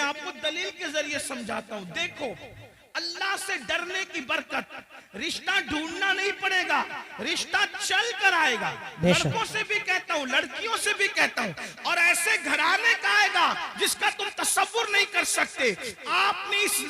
आपको दलील के जरिए समझाता हूं। देखो, अल्लाह से डरने की बरकत, रिश्ता ढूंढना नहीं पड़ेगा, रिश्ता चल कर आएगा। लड़कों से भी कहता हूं, लड़कियों से भी कहता हूं, और ऐसे घराने का आएगा जिसका तुम तसव्वुर नहीं कर सकते। आपने इस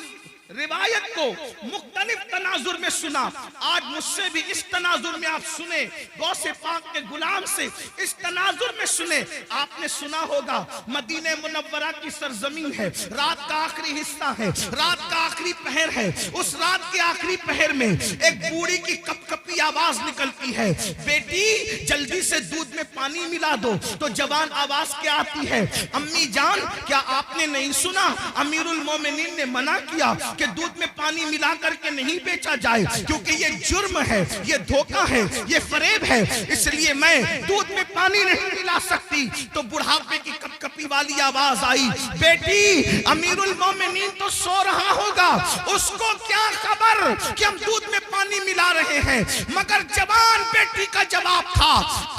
रिवायत को मुख्तलिफ तनाजुर में सुना, आज मुझसे भी इस तनाजुर में आप सुने, गौसे पाक के गुलाम से इस तनाजुर में सुने। आपने सुना होगा मदीने मुनव्वरा की सरजमीन है, रात का आखिरी हिस्सा है, रात का आखिरी पहर है। उस रात के आखिरी पहर में एक बूढ़ी की कपकपी आवाज निकलती है, बेटी जल्दी से दूध में पानी मिला दो। तो जवान आवाज क्या आती है, अम्मी जान क्या आपने नहीं सुना, अमीरुल मोमिनीन ने मना किया कि दूध में पानी मिला करके नहीं बेचा जाए, क्योंकि ये जुर्म है, ये धोखा है, ये फरेब है, इसलिए मैं दूध में पानी नहीं मिला सकती। तो बुढ़ापे की कपकपी वाली आवाज आई, बेटी अमीरुल मोमिनीन तो सो रहा होगा, उसको क्या खबर कि हम दूध में पानी मिला रहे हैं। मगर जवान बेटी का जवाब था,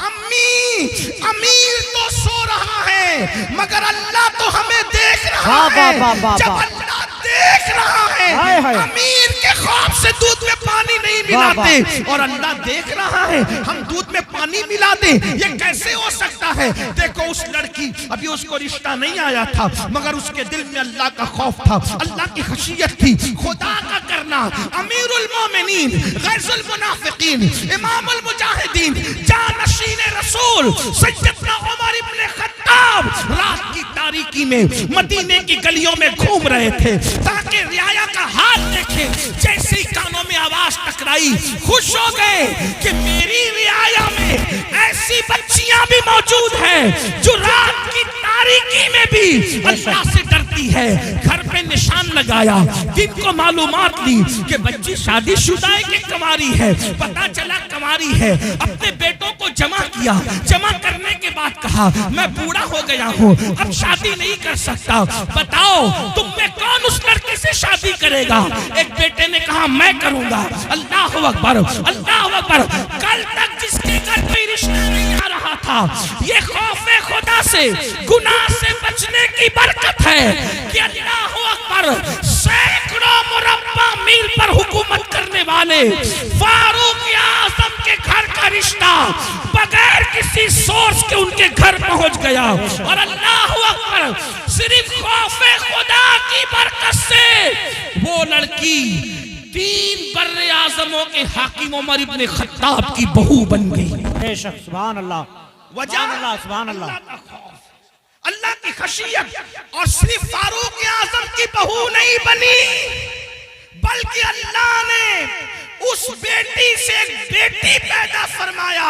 अम्मी अमीर तो सो रहा है मगर अल्लाह तो हमें देख रहा है। जब अल्लाह देख रहा है, अमीर के ख्वाब से दूध में पानी नहीं मिलाते, और अल्लाह देख रहा है हम दूध में पानी मिला दे, ये कैसे हो सकता है। देखो उस लड़की, अभी उसको रिश्ता नहीं आया था, मगर उसके दिल में अल्लाह का खौफ था, अल्लाह की खशियत थी, खुदा का करना। अमीरुल मोमिनीन, गैजुल मुनाफिकीन, इमामुल मुजाहिदीन, जानशीन रसूल सैयदना उमर इब्न खत्ताब रात की तारीकी में मदीने की गलियों में घूम रहे थे ताकि रियाया का हाल देखे। जैसे ही कानों में आवाज टकराई, खुश हो गए कि मेरी रियाया में ऐसी बच्चियां भी मौजूद हैं जो रात की तारीकी में भी अल्लाह से डरती है। घर पे निशान लगाया, दिन को मालूमात ली कि बच्ची शादीशुदा है कि कुंवारी है। पता चला कुंवारी है। अपने बेटों को जमा किया, जमा करने के बाद कहा मैं बूढ़ा हो गया हूँ, अब शादी नहीं कर सकता, बताओ तुम में कौन उस लड़के से शादी करेगा। एक बेटे ने कहा मैं करूंगा। अल्लाह अकबर, अल्लाह अकबर। कल तक जिसके घर कोई रिश्ता नहीं आ रहा था, ये खौफे खुदा से, गुनाह से बचने की बरकत है कि अल्लाह अकबर सैकड़ों मुरब्बा मील पर हुकूमत करने वाले फारूक आजम के घर का रिश्ता बगैर किसी सोर्स के उनके घर पहुंच गया। और अल्लाह अकबर, सिर्फ खौफे खुदा की बरकत से वो लड़की 3 बर्रे आजमों के हाकिम उमर इब्न खत्ताब की बहू बन गई। बेशक, सुभान अल्लाह, वजह अल्लाह, सुभान अल्लाह, अल्लाह की खशियत। और सिर्फ फारूक आजम की बहू नहीं बनी, बल्कि अल्लाह ने उस बेटी से एक बेटी पैदा फरमाया,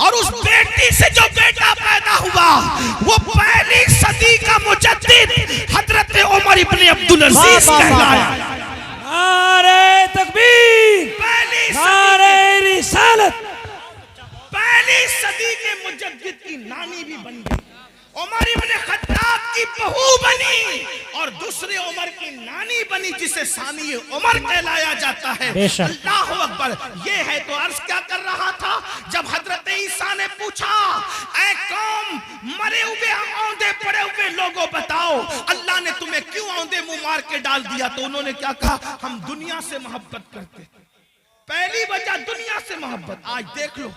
और उस बेटी से जो बेटा पैदा हुआ वो पहली सदी का मुजद्दिद हजरत उमर इब्न अब्दुल अजीज कहलाया। नारे तकबीर, नारे रिसालत। पहली सदी के मुजद्दिद की नानी भी बन गई, उमर इब्न खत्ताब की बहू बनी, और दूसरे उमर की नानी बनी जिसे सानी उमर कहलाया जाता है। अल्लाह अकबर। ये है तो अर्ज क्या कर रहा था, जब हजरत ईसा ने पूछा ऐ कौम मरे हुए औंधे पड़े हुए लोगों बताओ अल्लाह ने तुम्हें क्यों औंधे मुंह मार के डाल दिया, तो उन्होंने क्या कहा, हम दुनिया से मोहब्बत करते। पहली वजह दुनिया से मोहब्बत। आज देख लो,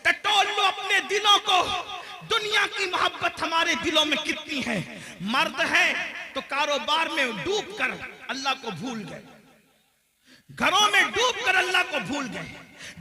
टटोल लो अपने दिलों को, दुनिया की मोहब्बत हमारे दिलों में कितनी है। मर्द है तो कारोबार में डूब कर अल्लाह को भूल गए, घरों में डूब कर अल्लाह को भूल गए,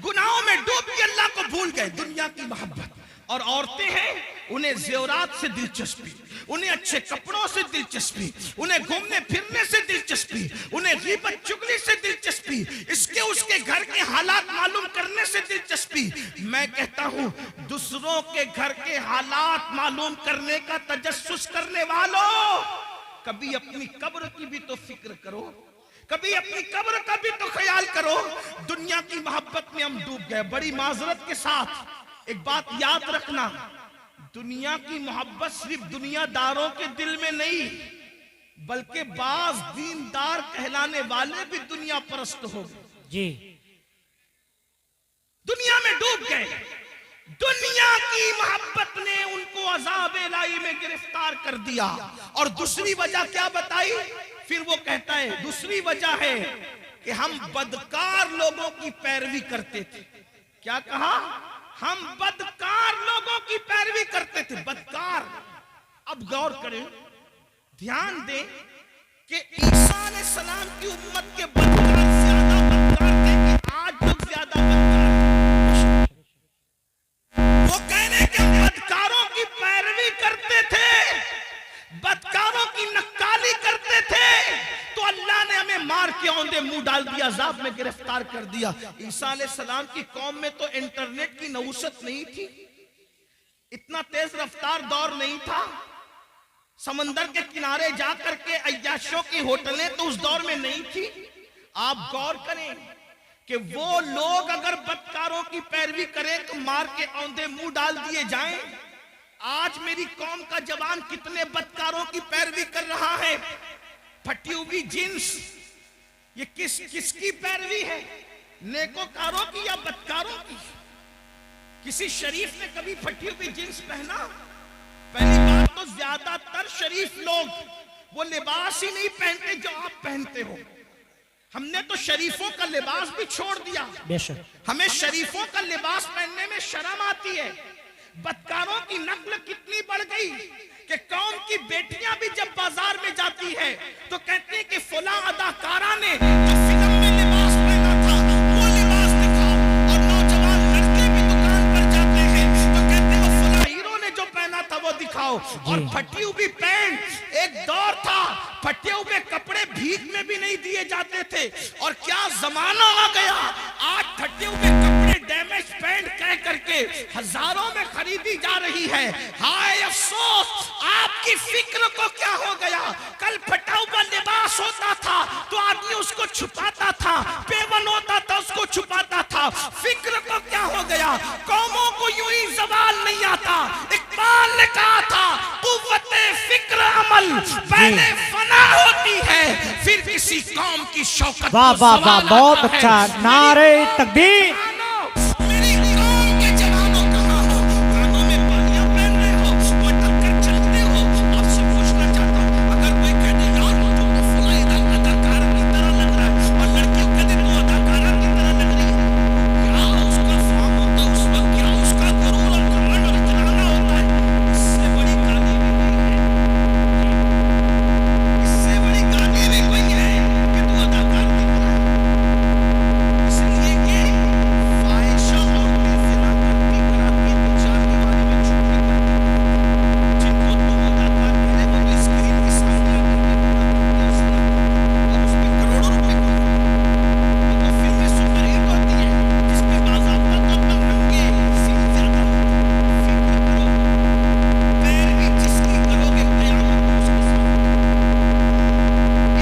गुनाहों में डूब के अल्लाह को भूल गए, दुनिया की मोहब्बत। और औरतें हैं, उन्हें ज़ेवरात से दिलचस्पी, उन्हें अच्छे कपड़ों से दिलचस्पी, उन्हें घूमने फिरने से दिलचस्पी, उन्हें गीबत चुगली से दिलचस्पी, इसके उसके घर के हालात मालूम करने से दिलचस्पी। मैं कहता हूं, दूसरों के घर के हालात मालूम करने का तजस्सुस करने वालों, कभी अपनी कब्र की भी तो फिक्र करो, कभी अपनी कब्र का भी तो ख्याल करो। दुनिया की मोहब्बत में हम डूब गए। बड़ी माजरत के साथ एक बात याद रखना, दुनिया की मोहब्बत सिर्फ दुनियादारों के दिल में नहीं, बल्कि बाज दीनदार कहलाने वाले भी दुनिया परस्त हो गए जी, दुनिया में डूब गए। दुनिया की मोहब्बत ने उनको अज़ाब इलाही में गिरफ्तार कर दिया। और दूसरी वजह क्या बताई? फिर वो कहता है दूसरी वजह है कि हम बदकार लोगों की पैरवी करते थे। क्या कहा? हम बदकार लोगों की पैरवी करते थे। बदकार, अब गौर करें, ध्यान दें कि ईसा अलैहिस्सलाम की उम्मत के बदकार ज्यादा बदकार थे कि आज लोग ज्यादा बदकार थे। वो कहने के बदकारों की पैरवी करते थे, बदकारों की नक्काली करते थे, तो अल्लाह ने हमें मार के औंधे मुंह डाल दिया, अज़ाब में गिरफ्तार कर दिया। ईसा अलैहिस्सलाम की कौम में तो इंटरनेट की नहुसत नहीं थी, इतना तेज रफ्तार दौर नहीं था, समंदर के किनारे जाकर के अय्याशों की होटलें तो उस दौर में नहीं थी। आप गौर करें कि वो लोग अगर बदकारों की पैरवी करें तो मार के औंधे मुंह डाल दिए जाएं। आज मेरी कौम का जवान कितने बदकारों की पैरवी कर रहा है। फटी हुई जींस, ये किसकी पैरवी है? नेकोकारों की या बदकारों की? किसी शरीफ ने कभी फटी हुई जींस पहना? पहली बात तो ज्यादातर शरीफ लोग वो लिबास ही नहीं पहनते जो आप पहनते हो। हमने तो शरीफों का लिबास भी छोड़ दिया। हमें शरीफों का लिबास पहनने में शर्म आती है। बदकारों की नस्ल कितनी बढ़ गई कि कौम की बेटियां भी जब बाजार में जाती है तो कहती है कि फलां अदाकारा ने जो फिल्म में लिबास पहना था वो लिबास दिखाओ। और नौजवान लड़के भी दुकान पर जाते हैं तो कहते हैं फलां हीरो ने जो पहना था वो दिखाओ। और फटी हुई पैंट, एक दौर था फटे हुए कपड़े भीख में भी नहीं दिए जाते थे, और क्या जमाना आ गया। आज फटे हुए कपड़े डैमेज पैंट कह करके हजारों में खरीदी जा रही है। हाय अफसोस, आपकी फिक्र को क्या हो गया। कल फटा हुआ लिबास होता था तो आदमी उसको छुपाता था, पेवन होता था उसको छुपाता था। फिक्र को क्या हो गया। कौमों को यूं ही जवाल नहीं आता। इकबाल ने कहा था कुव्वते फिक्र अमल पहले फना होती है फिर किसी कौम की शौकत। वाह वाह वाह, बहुत अच्छा। नारे तकबीर। मेरी कौम के जवानों कहाँ हो? कानों में बालियां पहन रहे हो, पटक कर चलते हो। आपसे पूछना चाहता हूँ, अगर कोई कह दे यार तो फलां अदाकार की तरह लग रहा है, और लड़कियों कह दे तू अदाकारा की तरह लग रही है, क्या उसका फार्म होता है उस वक्त, क्या उसका गुरूर और घमंड और इतराना होता है। इससे बड़ी गाली भी नहीं है, इससे बड़ी गाली भी कोई है कि तू अदाकार की तरह। इसलिए कि फाहिशा औरतें ज़िना करती कराती तो चार दीवारी में छुपी करती, जिनको तुम अदाकार कह रहे हो वो स्क्रीन के सामने आकर के और उस पे करोड़ों रुपए कमाते। तो फिल्में सुपरहिट होती है जिसमें बाज़ाब्ता तौर पर नंगे सीन ज्यादा होते हैं। फिक्र करो, पैरवी जिसकी करोगे क़यामत में उसके साथ।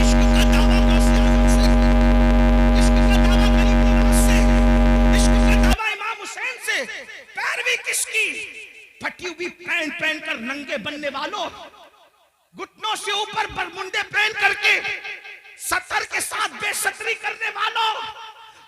इश्क का दावा गौसे आज़म से, इश्क का दावा गरीब नवाज से, इश्क का दावा इमाम हुसैन से। पैरवी किसकी? फटी हुई पैंट पहनकर नंगे बनने वालों, घुटनों से ऊपर बरमुंडे पहन करके सतर के साथ बेसतरी करने वालों,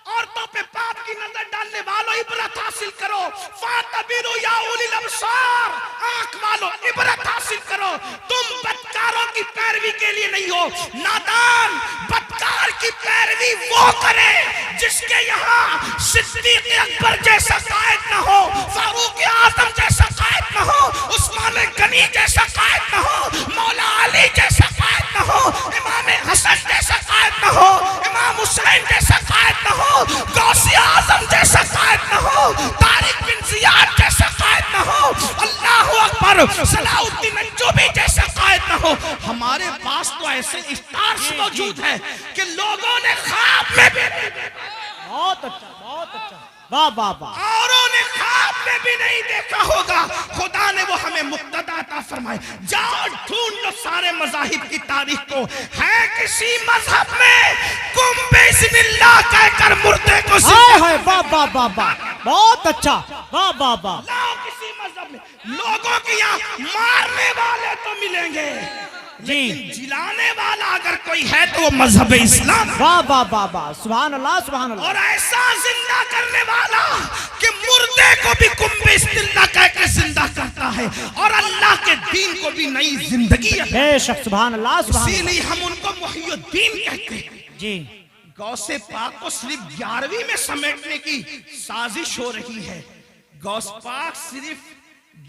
औरतों पे पाप की नजर डालने वालों, इबरत हासिल करो। फातबिरू या उलिल अबसार, आंख वालों इबरत हासिल करो। तुम बदकारों की पैरवी के लिए नहीं हो। नादान बदकार की पैरवी वो करे जिसके यहाँ सिद्दीक अकबर जैसा कायद न हो, फारूक आजम जैसा कायद न हो, उस्मान गनी जैसा कायद न हो, मौला अली जैसा कायद न हो, इमाम हसन जैसा कायद न हो, इमाम हुसैन जैसा कायद न हो, गौसे आजम जैसा कायद न हो, तारिक बिन जियाद जैसा कायद न हो, अल्लाह अकबर सलाउद्दीन अय्यूबी जैसा कायद न हो। हमारे पास तो ऐसे स्टार्स मौजूद हैं कि लोगों ने ख्वाब में भी बहुत अच्छा, बहुत अच्छा। वाह वाह वाह। औरों ने ख्वाब में भी नहीं देखा होगा। खुदा ने वो हमें मुक्तदा अता फरमाए। जाओ ढूंढ लो सारे मज़ाहिब की तारीख को, है किसी मजहब में कुम बिस्मिल्लाह कहकर मुर्दे को हाय वाह वाह वाह वाह, बहुत अच्छा। वाह वाह वाह। लाओ किसी मजहब में। लोगों के यहाँ मारने वाले तो मिलेंगे लेकिन जिलाने वाला अगर कोई है तो वो मजहब इस्लाम। वाह वाह वाह वाह, सुभान अल्लाह सुभान अल्लाह। और ऐसा जिंदा करने वाला कि मुर्दे को भी कुंभे जिंदा कह के जिंदा करता है और अल्लाह के दीन को भी नई जिंदगी है। बेशक, सुभान अल्लाह सुभान अल्लाह। इसीलिए हम उनको मुहियुद्दीन कहते हैं जी। गौसे पाक को सिर्फ 11वीं में समेटने की साजिश हो रही है। गौस पाक सिर्फ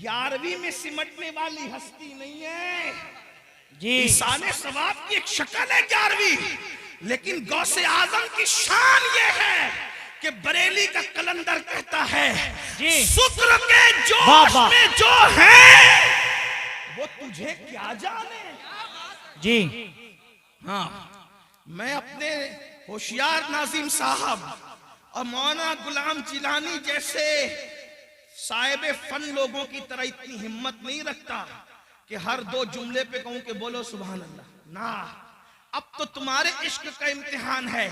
11वीं में सिमटने वाली हस्ती नहीं है जी। इंसाने सवाब की एक शक्ल है 11वीं, लेकिन गौसे आजम की शान ये है कि बरेली का कलंदर कहता है जी। शुक्र के वाह, जोश वाह। में जो है वो तुझे क्या जाने। जी हाँ, मैं अपने होशियार नाजिम साहब और मौलाना गुलाम जिलानी जैसे साहिब फन लोगों की तरह इतनी हिम्मत नहीं रखता कि हर 2 जुमले पे कहूं कि बोलो सुभान अल्लाह ना। अब तो तुम्हारे इश्क का इम्तिहान है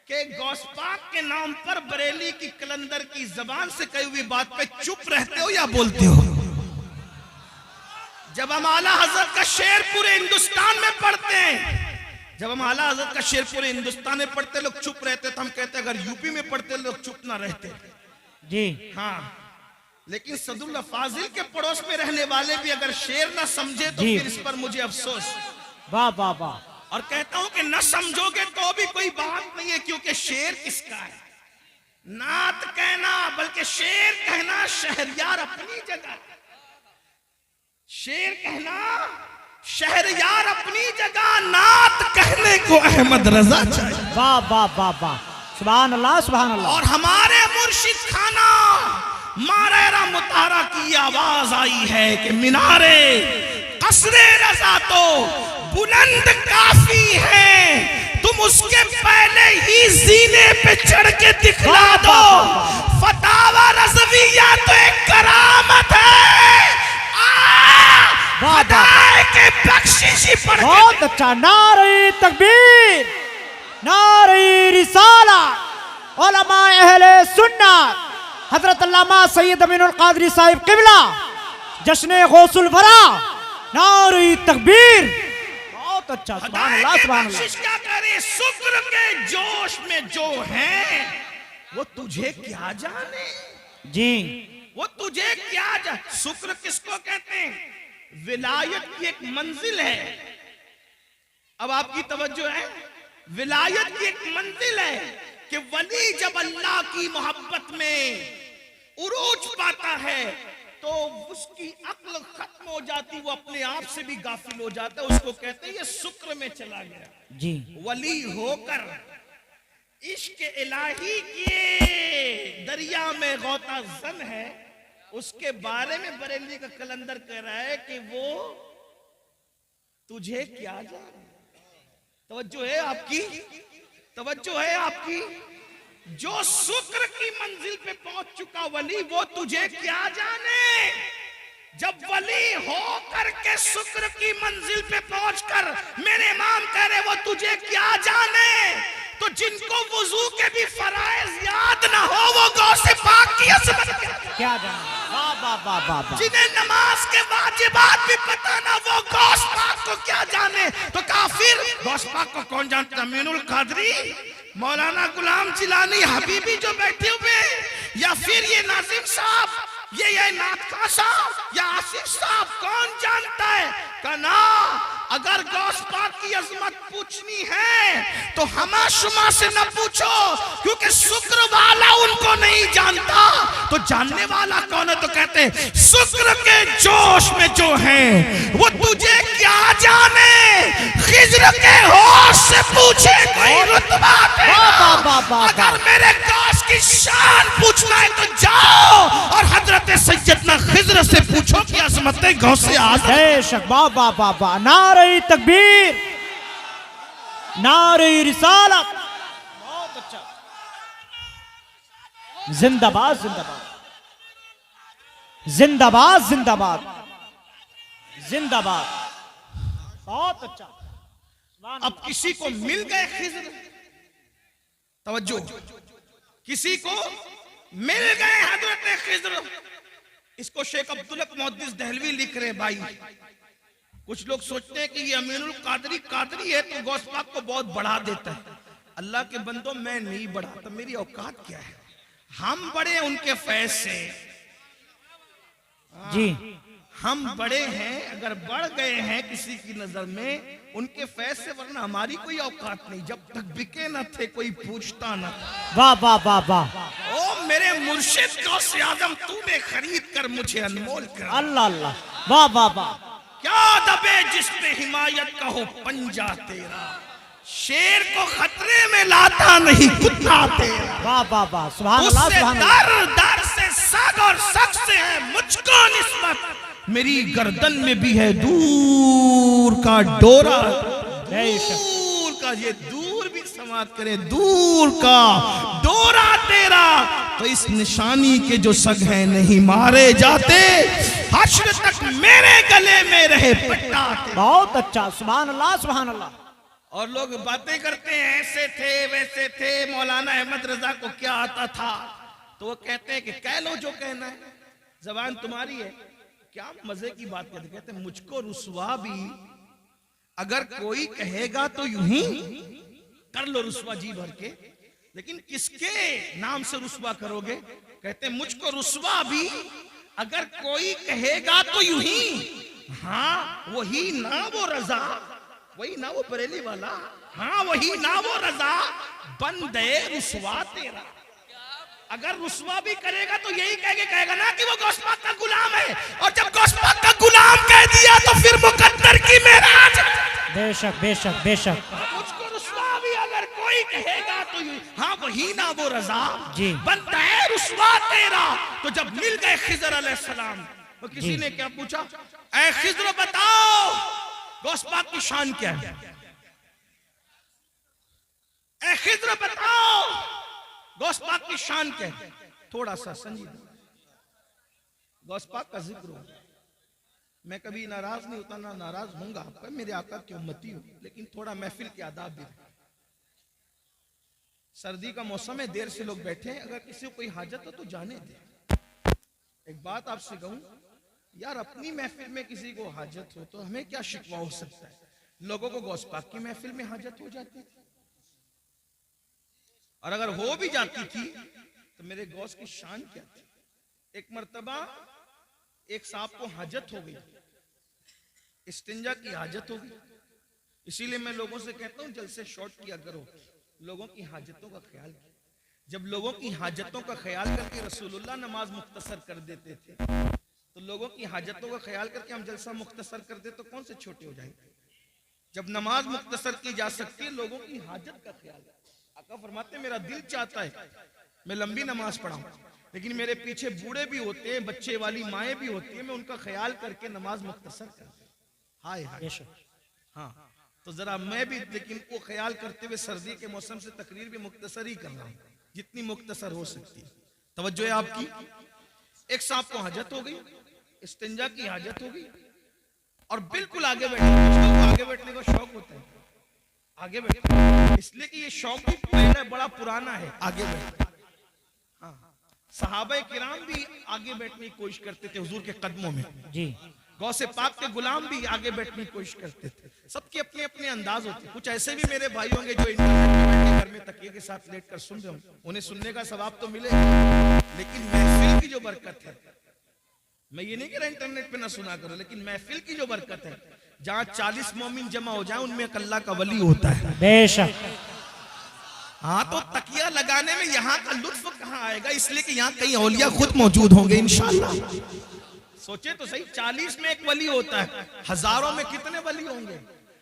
कि गौस पाक के नाम पर बरेली की कलंदर की जबान से कही हुई बात पे चुप रहते हो या बोलते हो। जब हम आला हजरत का शेर पूरे हिंदुस्तान में पढ़ते हैं, जब हम आला हजरत का शेर पूरे हिंदुस्तान में पढ़ते लोग चुप रहते, तो हम कहते अगर यूपी में पढ़ते लोग चुप ना रहते। जी हाँ, लेकिन सदुल्ला फाजिल के पड़ोस में रहने वाले भी अगर शेर ना समझे तो जी। फिर इस पर मुझे अफसोस। वाह वाह वाह। और कहता हूं कि न समझोगे तो भी कोई बात नहीं है, क्योंकि शेर किसका है? नात कहना बल्कि शेर कहना शहरयार अपनी जगह, शेर कहना शहरयार अपनी जगह, नात कहने को अहमद रजा चाहिए। वाह वाह वाह वाह, सुभान अल्लाह सुभान अल्लाह। और हमारे मुर्शिद खाना मारेरा मुतारा की आवाज आई है कि मीनारे कसरे रजा तो बुलंद काफी है, तुम उसके पहले ही जीने पे चढ़ के दिखला दो। फतावा रज़विया तो एक करामत है, खुदाए के बख्शिशी पढ़ के। बहुत अच्छा। नारे तकबीर, नारे रिसाला, उलमा अहले सुन्नत हजरत अल्लामा सैयद अमीनुल कादरी साहिब किबला, जश्न गौसुल वरा, नारे तकबीर। बहुत अच्छा, सुभान अल्लाह सुभान अल्लाह। बख्शिश क्या करे, शुक्र के जोश में जो है वो तुझे क्या जाने। जी वो तुझे क्या जाने। शुक्र किसको कहते हैं? विलायत की एक मंजिल है। अब आपकी तवज्जो है, विलायत की एक मंजिल है कि वली जब अल्लाह की मोहब्बत में उरूज पाता है तो उसकी अक्ल खत्म हो जाती, वो अपने आप से भी गाफिल हो जाता है। उसको कहते हैं ये शुक्र में चला गया। जी वली होकर इश्क इलाही के दरिया में गौता जन है, उसके बारे में बरेली का कलंदर कह रहा है कि वो तुझे क्या जाने। तवज्जो है आपकी, तवज्जो है आपकी। जो शुक्र की मंजिल पे पहुंच चुका वली, वो तुझे क्या जाने। जब वली हो करके शुक्र की मंजिल पे पहुंचकर मेरे इमाम कह रहे वो तुझे क्या जाने, तो जिनको वुजू के भी फराइज याद ना हो वो गौसे पाक की अज़मत क्या जाने। वाह वाह वाह वाह वाह। जिन्हें नमाज के वाजिबात भी पता ना वो गौस पाक को क्या जाने। तो काफिर गौस पाक को कौन जानता? अमीनुल कादरी, मौलाना गुलाम जिलानी, हबीबी जो बैठे हुए, या फिर ये नाजिम साहब, ये नाथ खां साहब या आसिफ साहब, कौन जानता है? कना अगर गौस पाक की अजमत पूछनी है तो हमा शुमा से न पूछो, क्योंकि शुक्र वाला उनको नहीं जानता। तो जानने वाला कौन है? तो कहते हैं शुक्र के जोश में जो है वो तुझे क्या जाने। खिज्र के होश से पूछे कोई रुतबा तेरा। अगर मेरे गौस की शान पूछना है तो जाओ और हजरत सैयदना खिज्र से पूछो कि अजमत गौसे आज़म। बेशक, वाह वाह वाह वाह। नारे तकबीर, नारे रिसालत। बहुत अच्छा। जिंदाबाद जिंदाबाद जिंदाबाद जिंदाबाद जिंदाबाद। बहुत अच्छा। अब किसी को मिल गए खिज्र, तवज्जो, किसी को मिल गए हजरत खिज्र। इसको शेख अब्दुल हक मुहद्दिस दहलवी लिख रहे भाई, कुछ लोग सोचते हैं कि ये अमीनुल कादरी कादरी है तो गौस पाक को बहुत बढ़ा देता है। अल्लाह के बंदो, मैं नहीं बढ़ाता, मेरी औकात क्या है? हम बड़े उनके फैज से जी, हम बड़े हैं, अगर बढ़ गए हैं किसी की नजर में उनके फैज से, वरना हमारी कोई औकात नहीं। जब तक बिके न थे कोई पूछता न था। वाह वाह वाह वाह, ओ मेरे मुर्शिद गौसे आजम, तूने खरीद कर मुझे अनमोल कर। अल्लाह अल्लाह, वाह वाह वाह। क्या दबे जिसपे हिमायत का हो पंजा तेरा, शेर को खतरे में लाता नहीं कुत्ता तेरा। वाह वाह वाह, सुभान अल्लाह उससे सुभान अल्लाह। दर दर से सग और सग से है मुझको निस्बत, मेरी गर्दन में भी है दूर का डोरा। दूर का, ये दूर भी समाप्त करे, दूर का डोरा तेरा। तो इस निशानी के जो सग हैं नहीं मारे जाते, हश्र तक मेरे गले में रहे पट्टा तेरा। बहुत अच्छा, सुभान अल्लाह सुभान अल्लाह। और लोग बातें करते हैं ऐसे थे वैसे थे, मौलाना अहमद रजा को क्या आता था, तो वो कहते हैं कि कह लो जो कहना है, जबान तुम्हारी है। क्या मजे की बात कहते हैं, मुझको रुसवा भी अगर कोई कहेगा तो यूं ही कर लो रुसवा जी भर के, लेकिन किसके नाम से रुसवा करोगे? कहते हैं मुझको रुसवा भी अगर कोई कहेगा तो यूं ही, हाँ वही ना वो रजा, वही ना वो बरेली वाला, हाँ वही ना वो रजा, बंदे रुसवा तेरा। अगर रुसवा भी करेगा तो यही कहेगा ना कि वो गौस पाक का गुलाम है, और जब गौस पाक का गुलाम कह दिया तो फिर मुकद्दर की मेराज। बेशक बेशक बेशक। मुझको रुसवा भी अगर कोई कहेगा तो हाँ वही ना वो रजा, जी, बनता है रुसवा तेरा। तो जब मिल गए खिजर अलैहिस्सलाम, तो किसी ने क्या पूछा, ऐ खिजर बताओ गौस पाक की शान क्या है? ऐ खिजर बताओ गौस पाक की शान क्या है? थोड़ा सा संजीदा गौस पाक का जिक्र हो। मैं कभी नाराज नहीं होता, ना नाराज होऊंगा आपका, मेरे आका की उम्मती हूं, लेकिन थोड़ा महफिल के आदाब भी रहे। सर्दी का मौसम है, देर से लोग बैठे हैं, अगर किसी को कोई हाजत हो तो जाने दे। एक बात आपसे कहूं यार, अपनी महफिल में किसी को हाजत हो तो हमें क्या शिकवा हो सकता है? लोगों को गौस पाक की महफिल में हाजत हो जाती थी, और अगर हो भी जाती थी तो मेरे गौस की शान क्या थी? एक मर्तबा एक साहब को हाजत हो गई, इस्तिंजा की हाजत हो गई। इसीलिए मैं लोगों से कहता हूं जलसे शॉर्ट किया करो, लोगों की हाजतों का ख्याल किया। जब लोगों की हाजतों का ख्याल करके रसूलुल्लाह नमाज मुख्तसर कर देते थे, तो लोगों की हाजतों का ख्याल करके हम जलसा मुख्तसर कर दे तो कौन से छोटे हो जाएंगे? जब नमाज मुख्तसर की जा सकती है, लोगों की हाजत का ख्याल। आका फरमाते मेरा दिल चाहता है मैं लंबी नमाज पढ़ाऊं, लेकिन मेरे पीछे बूढ़े भी होते हैं, बच्चे वाली माएँ भी होती है, मैं उनका ख्याल करके नमाज मुख्तसर कर। हाय हाय, हाँ तो जरा मैं भी लेकिन वो ख्याल करते हुए सर्दी के मौसम से तकरीर भी मुख्तसर ही कर रहा हूँ, जितनी मुख्तसर हो सकती है। तवज्जो है आपकी। एक सांप को हाजत हो गई, इस्तिंजा की हाजत हो गई, और बिल्कुल आगे बैठे। आगे बैठने का शौक होता है, आगे बैठे इसलिए कि ये शौक भी पहले बड़ा पुराना है, आगे बैठे। हाँ, सहाबा किराम भी आगे बैठने की कोशिश करते थे हुजूर के कदमों में जी, गौसे पाक के गुलाम भी आगे बैठने की कोशिश करते थे। सबके अपने अपने अंदाज होते। कुछ ऐसे भी मेरे भाई होंगे जो घर में तकिए के साथ लेट कर सुन रहे होंगे, उन्हें सुनने का सवाब तो मिलेगा, लेकिन महफिल की जो बरकत है, मैं ये नहीं कह रहा इंटरनेट पे ना सुना करो, लेकिन महफिल की जो बरकत है, जहाँ 40 मोमिन जमा हो जाए उनमें एक अल्लाह का वली होता है। बेशक। हाँ, तो तकिया लगाने में यहाँ का लुत्फ कहाँ आएगा? इसलिए कि यहाँ कई औलिया खुद मौजूद होंगे इंशाअल्लाह। सोचे तो सही, 40 में एक वली होता है, हजारों में कितने वली होंगे?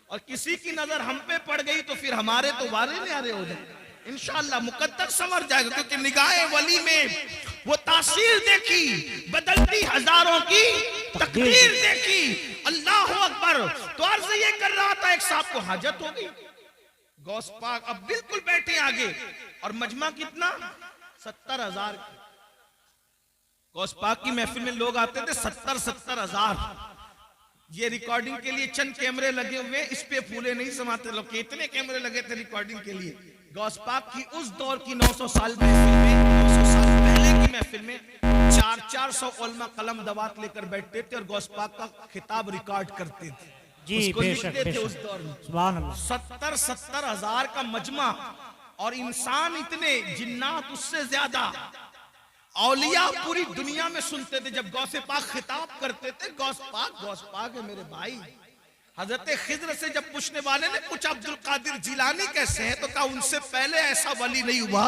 और किसी की नजर हम पे पड़ गई तो फिर हमारे तो वारे न्यारे हो जाए इंशाअल्लाह, मुकद्दर संवर जाएगा। क्योंकि निगाहे वली में वो तासीर देखी, बदलती हजारों की तकदीर देखी। अल्लाह अकबर। तो अर्ज ये कर रहा था, एक साहब को हाजत हो गई, गौस पाक अब बिल्कुल बैठे आगे, और मजमा कितना? 70,000। गौस पाक की महफिल में लोग आते थे 70,000। ये रिकॉर्डिंग के लिए चंद कैमरे लगे हुए, इस पे फूले नहीं समाते लोग। कितने कैमरे लगे थे रिकॉर्डिंग के लिए? गौस पाक की उस दौर की 900 साल महफिल में, 900 साल पहले की महफिल में 400 उलमा कलम दवात लेकर बैठते थे और गौस पाक का खिताब रिकॉर्ड करते थे। जी उसको बेशक लिखते थे उस बेशक, दौर में। सुभान अल्लाह। 70 हजार का मजमा, और इंसान इतने, जिन्नात उससे ज्यादा, औलिया पूरी दुनिया में सुनते थे। जब गौसे पाक खिताब करते थे, गौस पाक है मेरे भाई। हजरत खिज्र से जब पूछने वाले ने पूछा अब्दुल कादिर जिलानी कैसे हैं, तो कहा उनसे पहले ऐसा वली नहीं हुआ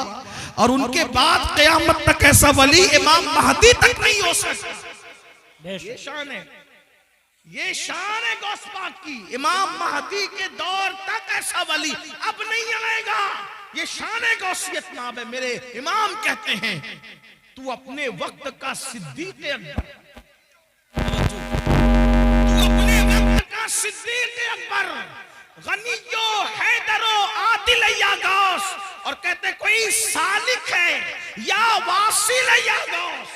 और उनके बाद क़यामत तक ऐसा वली इमाम महदी तक नहीं हो सकता। ये बेशक शान है, ये शान है गौस पाक की। इमाम महदी के दौर तक ऐसा वली अब नहीं आएगा। ये शान है गौसियत नाब है। मेरे इमाम कहते हैं, तू अपने वक्त का सिद्दीक़ अकबर, सिद्दीक़ अकबर, गनियो हैदरो आदिल या गौस। और कहते कोई सालिक है या वासिल है या गौस।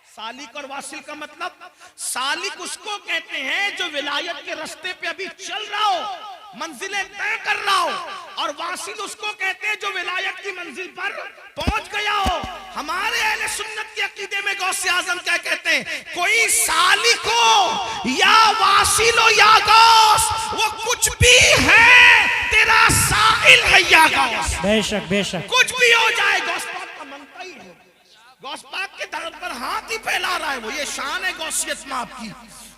सालिक और वासिल का मतलब, सालिक उसको कहते हैं जो विलायत के रास्ते पे अभी चल रहा हो, मंजिलें तय कर रहा हो, और वासिल उसको कहते हैं जो विलायत की मंजिल पर पहुंच गया हो। हमारे अहले सुन्नत के अकीदे में गौसे आजम क्या कहते हैं, कोई सालिक हो या वासिल हो या गौस, वो कुछ भी है, तेरा साइल है या गौस। बेशक बेशक, कुछ भी हो जाए, गौस पाक का मंगता ही है। गौस पाक के दर पर हाथ ही फैला रहा है वो। ये शान है गौसियत में आपकी।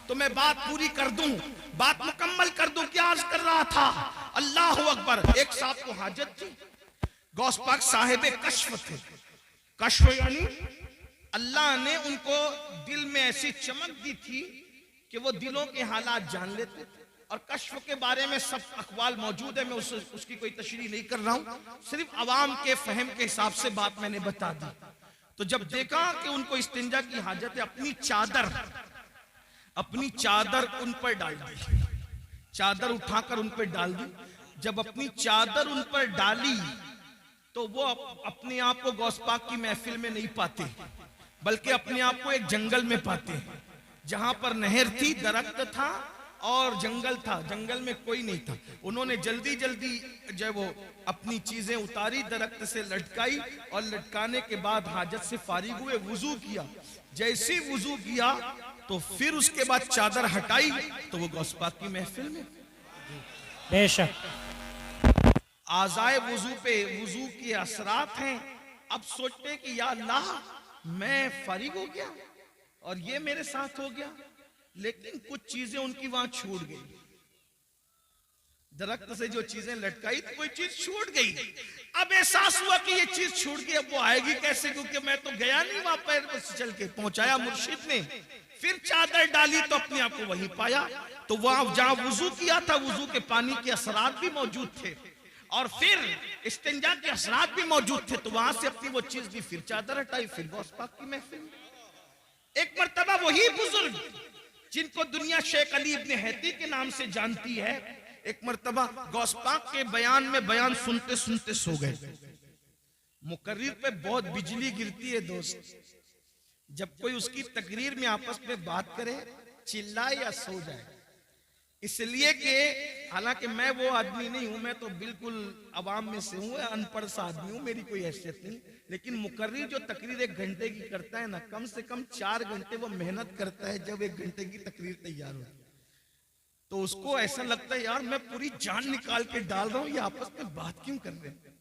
तो मैं बात पूरी कर दूं, बात मुकम्मल कर दूं। क्या अर्ज कर रहा था? अल्लाह अकबर। एक साहब को हाजत थी, गौस पाक साहिब कश्फ थे। कश्फ यानी अल्लाह ने उनको दिल में ऐसी चमक दी थी कि वो दिलों के हालात जान लेते थे। और कश्फ के बारे में सब अखबाल मौजूद है, मैं उसकी कोई तशरीह नहीं कर रहा हूं, सिर्फ अवाम के फहम के हिसाब से बात मैंने बता दी। तो जब देखा कि उनको इस्तिंजा की हाजत है, अपनी चादर उन पर डाल दी, चादर उठाकर उन पर डाल दी। जब अपनी चादर उन पर डाली तो वो अपने आप को गौस पाक की महफिल में नहीं पाते, बल्कि अपने आप को एक जंगल में पाते, जहां पर नहर थी, दरख्त था और जंगल था, जंगल में कोई नहीं था। उन्होंने जल्दी जल्दी जब वो अपनी चीजें उतारी, दरख्त से लटकाई, और लटकाने के बाद हाजत से फारिग हुए, वुजू किया। जैसे वुजू किया तो फिर उसके बाद चादर हटाई तो वो गौस पाक की महफिल में। बेशक आज़ाए वुजू पे वुजू के असरात हैं। अब सोचते कि या अल्लाह, मैं फारिग हो गया और ये मेरे साथ हो गया, लेकिन कुछ चीजें उनकी वहां छूट गई। दरख्त से जो चीजें लटकाई तो कोई चीज छूट गई। अब एहसास हुआ कि ये चीज छूट गई, अब वो आएगी कैसे, क्योंकि मैं तो गया नहीं वहां पैर पर चल के। पहुंचाया मुर्शिद ने, फिर चादर डाली तो अपने आप को वहीं पाया। तो वहां जहां वुजू किया था, वुजू के पानी के असरात भी मौजूद थे, और फिर इस्तिंजा के असरात भी मौजूद थे। तो वहां से अपनी वो चीज दी, फिर चादर हटाई, फिर गौस पाक की महफिल में। एक मर्तबा वही बुजुर्ग जिनको दुनिया शेख अली इब्ने हैती के नाम से जानती है, एक मर्तबा गौस पाक के बयान में बयान सुनते सुनते सो गए। मुकर्रिर पे बहुत बिजली गिरती है दोस्त, जब कोई उसकी तकरीर में आपस में बात करे, चिल्लाए या सो जाए। इसलिए कि हालांकि मैं वो आदमी नहीं हूं, मैं तो बिल्कुल अवाम में से हूं, अनपढ़ सा आदमी हूं, मेरी कोई हैसियत नहीं। लेकिन मुकर्रिर जो तकरीर 1 घंटे की करता है ना, कम से कम 4 घंटे वो मेहनत करता है जब 1 घंटे की तकरीर तैयार हो। तो उसको ऐसा लगता है यार मैं पूरी जान निकाल के डाल रहा हूं, ये आपस में बात क्यों कर रहे हैं,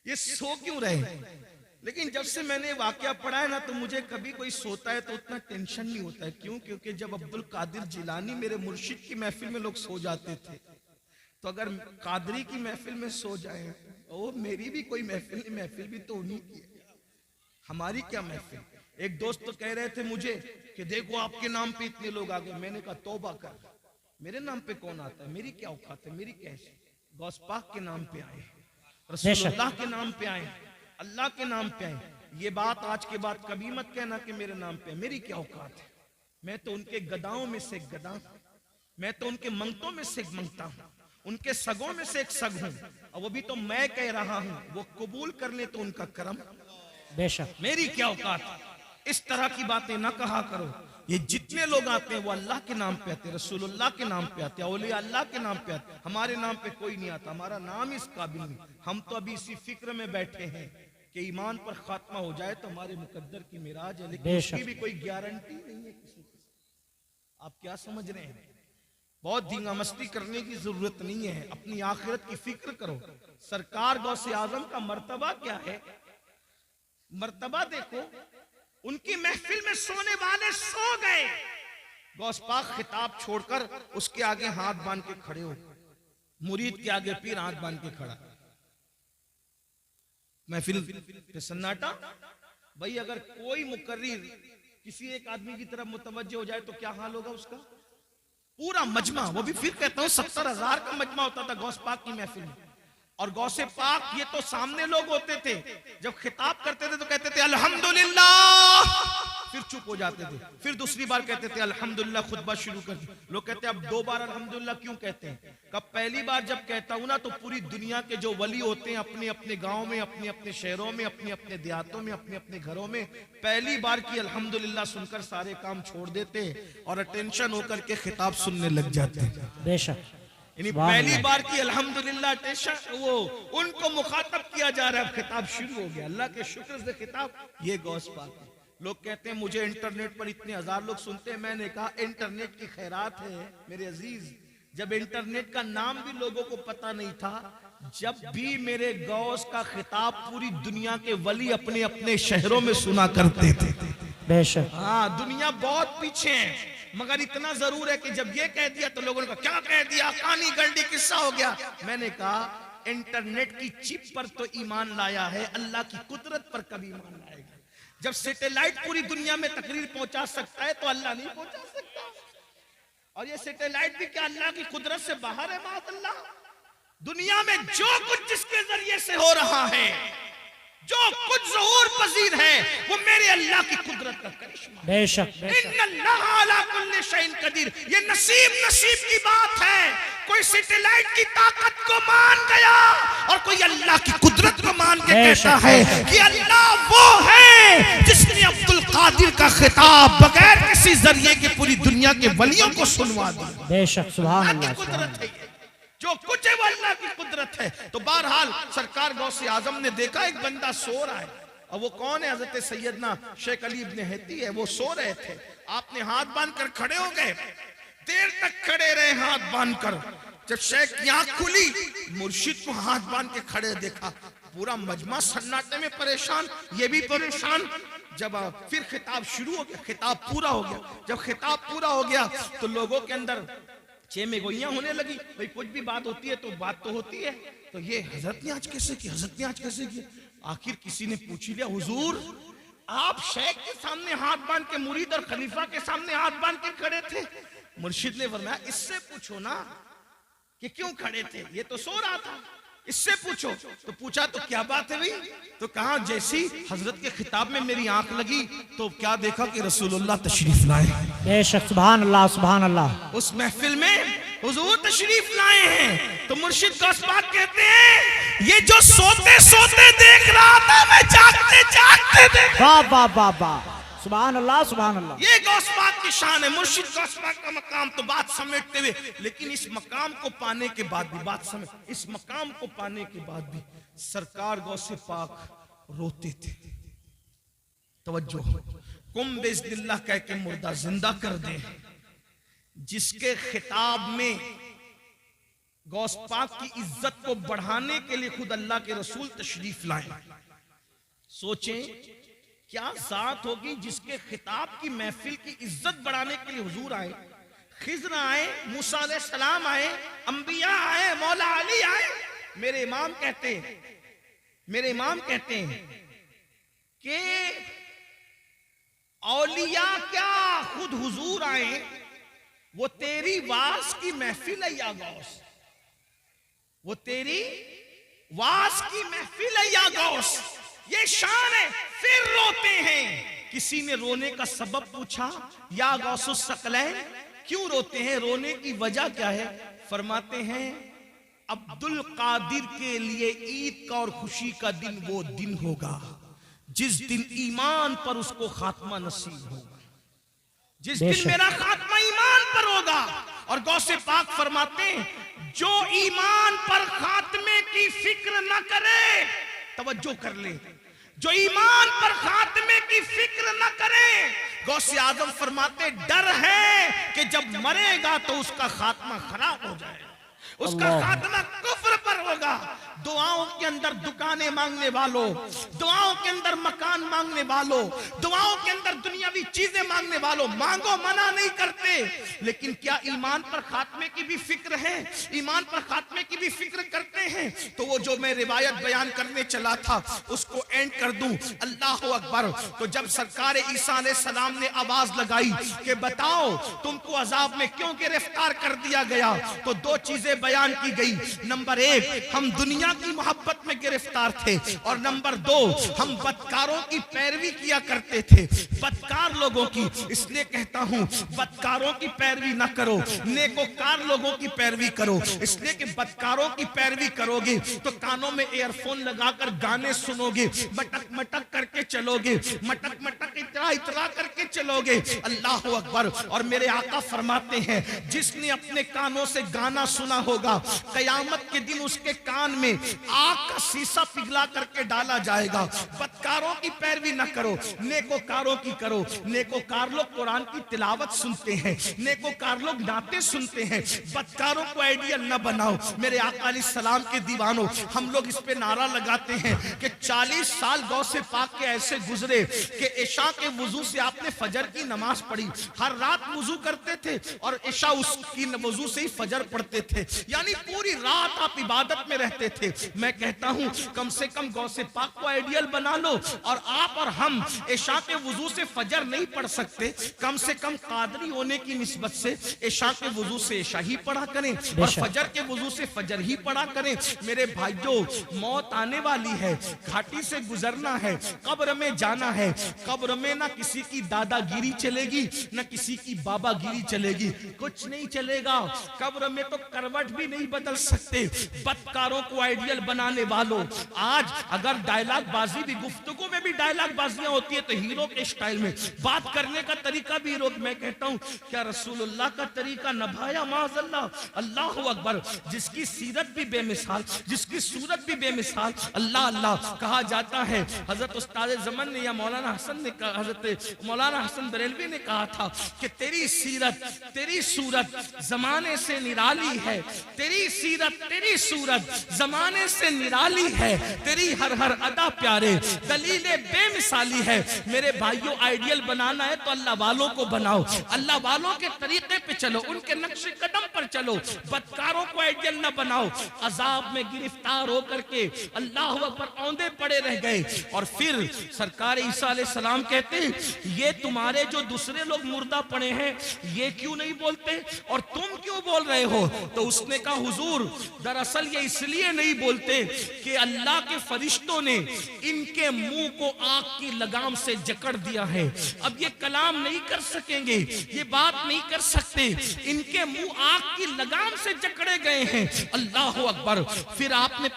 ये सो क्यों रहे। लेकिन जब से मैंने वाकया पढ़ा है ना, तो मुझे कभी कोई सोता है तो उतना टेंशन नहीं होता है। क्यों? क्योंकि जब अब्दुल कादिर जिलानी मेरे मुर्शिद की महफिल में लोग सो जाते थे, तो अगर कादरी की महफिल में सो जाए, ओ मेरी भी कोई महफिल भी तो उन्हीं की है, हमारी क्या महफिल। एक दोस्त तो कह रहे थे मुझे कि देखो आपके नाम पे इतने लोग आ गए। मैंने कहा तौबा कर, मेरे नाम पे कौन आता है, मेरी क्या औकात है, मेरी कैसे। गौस पाक के नाम पे आए, रसूलुल्लाह के नाम पे आए, अल्लाह के नाम पे आए। ये बात आज के बाद कभी मत कहना कि मेरे नाम पे, मेरी क्या औकात है। मैं तो उनके गदाओं में से एक गदा हूं, मैं तो उनके मंगतों में से एक मंगता हूं, उनके सगों में से एक सग हूं, और वो भी तो मैं कह रहा हूं, वो कबूल कर ले तो उनका करम। बेशक मेरी क्या औकात। इस तरह की बातें ना कहा करो। ये जितने लोग आते हैं वो अल्लाह के नाम पे आते हैं, रसूलुल्लाह के नाम पे आते हैं, औलिया अल्लाह के नाम पे आते हैं। हमारे नाम पे कोई नहीं आता, हमारा नाम इस काबिल नहीं। हम तो अभी इसी फिक्र में बैठे हैं कि ईमान पर खात्मा हो जाए तो हमारे मुकद्दर की मिराज है, लेकिन उसकी भी कोई गारंटी नहीं है किसी की। आप क्या समझ रहे हैं? बहुत धींगा मस्ती करने की जरूरत नहीं है, अपनी आखिरत की फिक्र करो। सरकार गौसे आजम का मर्तबा क्या है, मर्तबा देखो। उनकी महफिल में सोने वाले सो गए, गौस पाक खिताब छोड़कर उसके आगे हाथ बांध के खड़े हो, मुरीद के आगे पीर हाथ बांध के खड़ा, महफिल पे सन्नाटा। भाई अगर कोई मुकर्रिर किसी एक आदमी की तरफ मुतवज्जे हो जाए तो क्या हाल होगा उसका? पूरा मजमा, वो भी फिर कहता हूं 70,000 का मजमा होता था गौस पाक की महफिल में। और गौसे पाक ये तो सामने लोग होते थे, जब खिताब करते थे तो कहते थे अल्हम्दुलिल्लाह, फिर चुप हो जाते थे, फिर दूसरी बार कहते थे अल्हम्दुलिल्लाह, खुतबा शुरू कर दी। लोग कहते हैं अब 2 बार अल्हम्दुलिल्लाह क्यों कहते हैं? कब पहली बार जब कहता हूं ना तो पूरी दुनिया के जो वली होते हैं अपने अपने गांव में, अपने अपने शहरों में, अपने अपने देहातों में, अपने अपने घरों में पहली बार की अल्हम्दुलिल्लाह सुनकर सारे काम छोड़ देते और अटेंशन होकर के खिताब सुनने लग जाते हैं। बेशक, यानी पहली बार की अल्हम्दुलिल्लाह अटेंशन, वो उनको मुखातब किया जा रहा है, अब खिताब शुरू हो गया। अल्लाह के शुक्र से खिताब, ये गौस पाक है। लोग कहते हैं मुझे इंटरनेट पर इतने 1000 लोग सुनते हैं। मैंने कहा इंटरनेट की खैरात है मेरे अजीज, जब इंटरनेट का नाम भी लोगों को पता नहीं था, जब भी मेरे गौस का खिताब पूरी दुनिया के वली अपने अपने शहरों में सुना करते थे। बेशक, हाँ, दुनिया बहुत पीछे है, मगर इतना जरूर है कि जब ये कह दिया तो लोगों ने कहा क्या कह दिया, कहानी गंडी किस्सा हो गया। मैंने कहा इंटरनेट की चिप पर तो ईमान लाया है, अल्लाह की कुदरत पर कभी ईमान लाएगा? जब सैटेलाइट पूरी दुनिया में तकरीर पहुंचा सकता है तो अल्लाह नहीं पहुंचा सकता? और ये सैटेलाइट भी क्या अल्लाह की कुदरत से बाहर है? माअल्लाह, दुनिया में जो कुछ जिसके जरिए से हो रहा है, जो कुछ ज़हूर पजीर है, वो मेरे अल्लाह की कुदरत का करिश्मा। बेशक, इन्नल्लाह अला कुल्ली शैइन कदीर। ये नसीब की बात है। कोई सैटेलाइट की ताकत को मान गया और कोई अल्लाह की कुदरत को मान के कहता है कि अल्लाह वो है जिसने अब्दुल कादिर का खिताब बगैर किसी जरिए के पूरी दुनिया के वलियों को सुनवा दिया। बेशक, सुभान अल्लाह, कुदरत है, जो कुछ है वो अल्लाह की कुदरत है। तो बहरहाल सरकार गौसे आजम ने देखा एक बंदा सो रहा है, और वो कौन है? हजरत सैयदना शेख अली इब्न हेती है। वो सो रहे थे, आपने हाथ बांधकर खड़े हो गए, देर तक खड़े रहे हाथ बांधकर। जब शेख की आंख खुली, मुर्शिद को हाथ बांध के खड़े देखा, पूरा मजमा सन्नाटे में परेशान, ये भी परेशान। जब फिर खिताब शुरू हो गया, खिताब पूरा हो गया। जब खिताब पूरा हो गया तो लोगों के अंदर में गोइयां होने लगी। भाई कुछ भी बात होती है तो बात तो होती है, तो ये हजरत ने आज कैसे की, हजरत ने आज कैसे की? आखिर किसी ने पूछ लिया, हुजूर आप शेख के सामने हाथ बांध के, मुरीद और खलीफा के सामने हाथ बांध के खड़े थे। मुर्शिद ने फरमाया इससे पूछो ना कि क्यों खड़े थे, ये तो सो रहा था, इससे पूछो। तो पूछा तो क्या बात है भाई? तो कहा जैसी हजरत के खिताब में मेरी आंख लगी तो क्या देखा कि रसूलुल्लाह तशरीफ लाए। बेशक, सुभान अल्लाह, सुभान अल्लाह। उस महफिल में हुजूर तशरीफ लाए हैं। तो मुर्शिद गौस पाक कहते हैं ये जो सोते सोते देख रहा था, मैं जागते जागते देख। वाह वाह वाह वाह, सुभान अल्लाह, सुभान अल्लाह। ये गौस पाक की शान है, मुर्शिद गौस पाक का मकाम। तो बात समेटते हुए, लेकिन इस मकाम को पाने के बाद भी, बात समेट, इस मकाम को पाने के बाद भी सरकार गौसे पाक रोते थे। तवज्जो, कुम बिस्मिल्लाह कह के मुर्दा जिंदा कर दे। जिसके खिताब में गौस पाक की इज्जत को बढ़ाने के लिए खुद अल्लाह के रसूल तशरीफ लाए। सोचें क्या जात होगी जिसके खिताब की महफिल की इज्जत बढ़ाने के लिए हुजूर आए, खिज़र आए, मूसा अलैहिस्सलाम आए, अंबिया आए, मौला अली आए। मेरे इमाम कहते हैं कि औलिया क्या खुद हुजूर आए, वो तेरी वास की महफिल है या गौस, वो तेरी वास की महफिल है या गौस, ये शान है। फिर रोते हैं। किसी ने रोने का सबब पूछा, या गौसुस सकलैन क्यों रोते हैं, रोने की वजह क्या है? फरमाते हैं अब्दुल कादिर के लिए ईद का और खुशी का दिन वो दिन होगा जिस दिन ईमान पर उसको खात्मा नसीब होगा, जिस दिन मेरा खात्मा ईमान पर होगा। और गौसे पाक फरमाते हैं जो ईमान पर खात्मे की फिक्र न करे, तवज्जो कर ले, जो ईमान पर खात्मे की फिक्र न करे, गौसे आजम फरमाते डर है कि जब मरेगा तो उसका खात्मा खराब हो जाएगा, उसका खात्मा कुफ्र पर होगा। दुआओं के अंदर दुकानें मांगने वालों, दुआओं के अंदर मकान मांगने वालों, दुआओं के अंदर दुनियावी चीजें मांगने वालों, मांगो मना नहीं करते, लेकिन क्या ईमान पर खात्मे की भी फिक्र है? ईमान पर खात्मे की भी फिक्र करते हैं? तो वो जो मैं रिवायत बयान करने चला था उसको एंड कर दूं। अल्लाह अकबर। तो जब सरकार ईसा अलैहिस्सलाम ने आवाज लगाई कि बताओ तुमको अजाब में क्यों गिरफ्तार कर दिया गया, तो दो चीजें बयान की गई। नंबर एक, हम दुनिया की मोहब्बत में गिरफ्तार थे, और नंबर दो, हम बदकारों की पैरवी किया करते थे, बदकार लोगों की। इसलिए कहता हूं बदकारों की पैरवी ना करो, नेकोकार लोगों की पैरवी करो। इसलिए कि बदकारों की पैरवी करोगे तो कानों में ईयरफोन लगाकर गाने सुनोगे, मटक मटक करके चलोगे, मटक मटक इतरा इतरा करके चलोगे। अल्लाह अकबर। और मेरे आका फरमाते हैं जिसने अपने कानों से गाना सुना होगा, कयामत के दिन उसके कान में आग का शीशा पिघला करके डाला जाएगा। बदकारों की पैरवी न करो, नेकोकारों की करो। नेकोकार लोग कुरान की तिलावत सुनते हैं, नेकोकार लोग नाते सुनते हैं। बदकारों को आइडियल न बनाओ। मेरे आका अलैहिस्सलाम के दीवानों, हम लोग इस पे नारा लगाते हैं कि 40 साल गौसे पाक के ऐसे गुजरे कि इशा के वुजू से आपने फजर की नमाज पढ़ी, हर रात वुजू करते थे और इशा उसकी वुजू से ही फजर पढ़ते थे, यानी पूरी रात आप इबादत में रहते थे। मैं कहता हूं कम से कम गौसे पाक को आइडियल बना लो। और आप और हम इशा के वुजू से फजर नहीं पढ़ सकते, कम से कम कादरी होने की निस्बत से इशा के वुजू से इशा ही पढ़ा करें और फजर के वुजू से फजर ही पढ़ा करें। मेरे भाइयों, मौत आने वाली है, घाटी से गुजरना है, कब्र में जाना है। कब्र में ना किसी की दादागिरी चलेगी, ना किसी की बाबागिरी चलेगी, कुछ नहीं चलेगा। कब्र में तो करवट भी नहीं बदल सकते। बदकारों को आइडियल बनाने वालों, आज अगर डायलॉग बाजी भी, गुफ्तगू में भी डायलॉग बाजियां होती है तो हीरो के स्टाइल में बात करने का तरीका भी हीरो। मैं कहता हूं क्या रसूलुल्लाह का तरीका नभाया माज़अल्लाह। अल्लाह अकबर। जिसकी सीरत भी बेमिसाल, जिसकी सूरत भी बेमिसाल, अल्लाह अल्लाह कहा जाता है। हजरत उस्ताद ज़मन ने या मौलाना हसन ने, हजरत मौलाना हसन बरेलवी ने कहा था कि तेरी सीरत, तेरी सूरत जमाने से निराली है, तेरी सीरत, तेरी सूरत जमाने से निराली है, तेरी हर हर अदा प्यारे, दलीले बेमिसाली है। मेरे भाइयों, आइडियल बनाना है तो अल्लाह वालों को बनाओ, अल्लाह वालों के तरीके पे चलो, उनके नक्शे कदम पर चलो। बदकारों को आइडियल न बनाओ। अजाब में गिरफ्तार होकर के अल्लाह अकबर औंधे पड़े रह गए। और फिर सरकार ईसा अलैहिस्सलाम कहते हैं ये तुम्हारे जो दूसरे लोग मुर्दा पड़े हैं ये क्यों नहीं बोलते और तुम क्यों बोल रहे हो? तो उसने कहा हुजूर, दरअसल ये इसलिए नहीं बोलते कि अल्लाह के फरिश्तों ने इनके मुंह को आग की लगाम से जकड़ दिया है। अब ये कलाम नहीं कर सकेंगे, ये बात नहीं कर सकते, इनके मुंह आग की लगाम से जकड़े गए हैं। अल्लाह अकबर। फिर आपने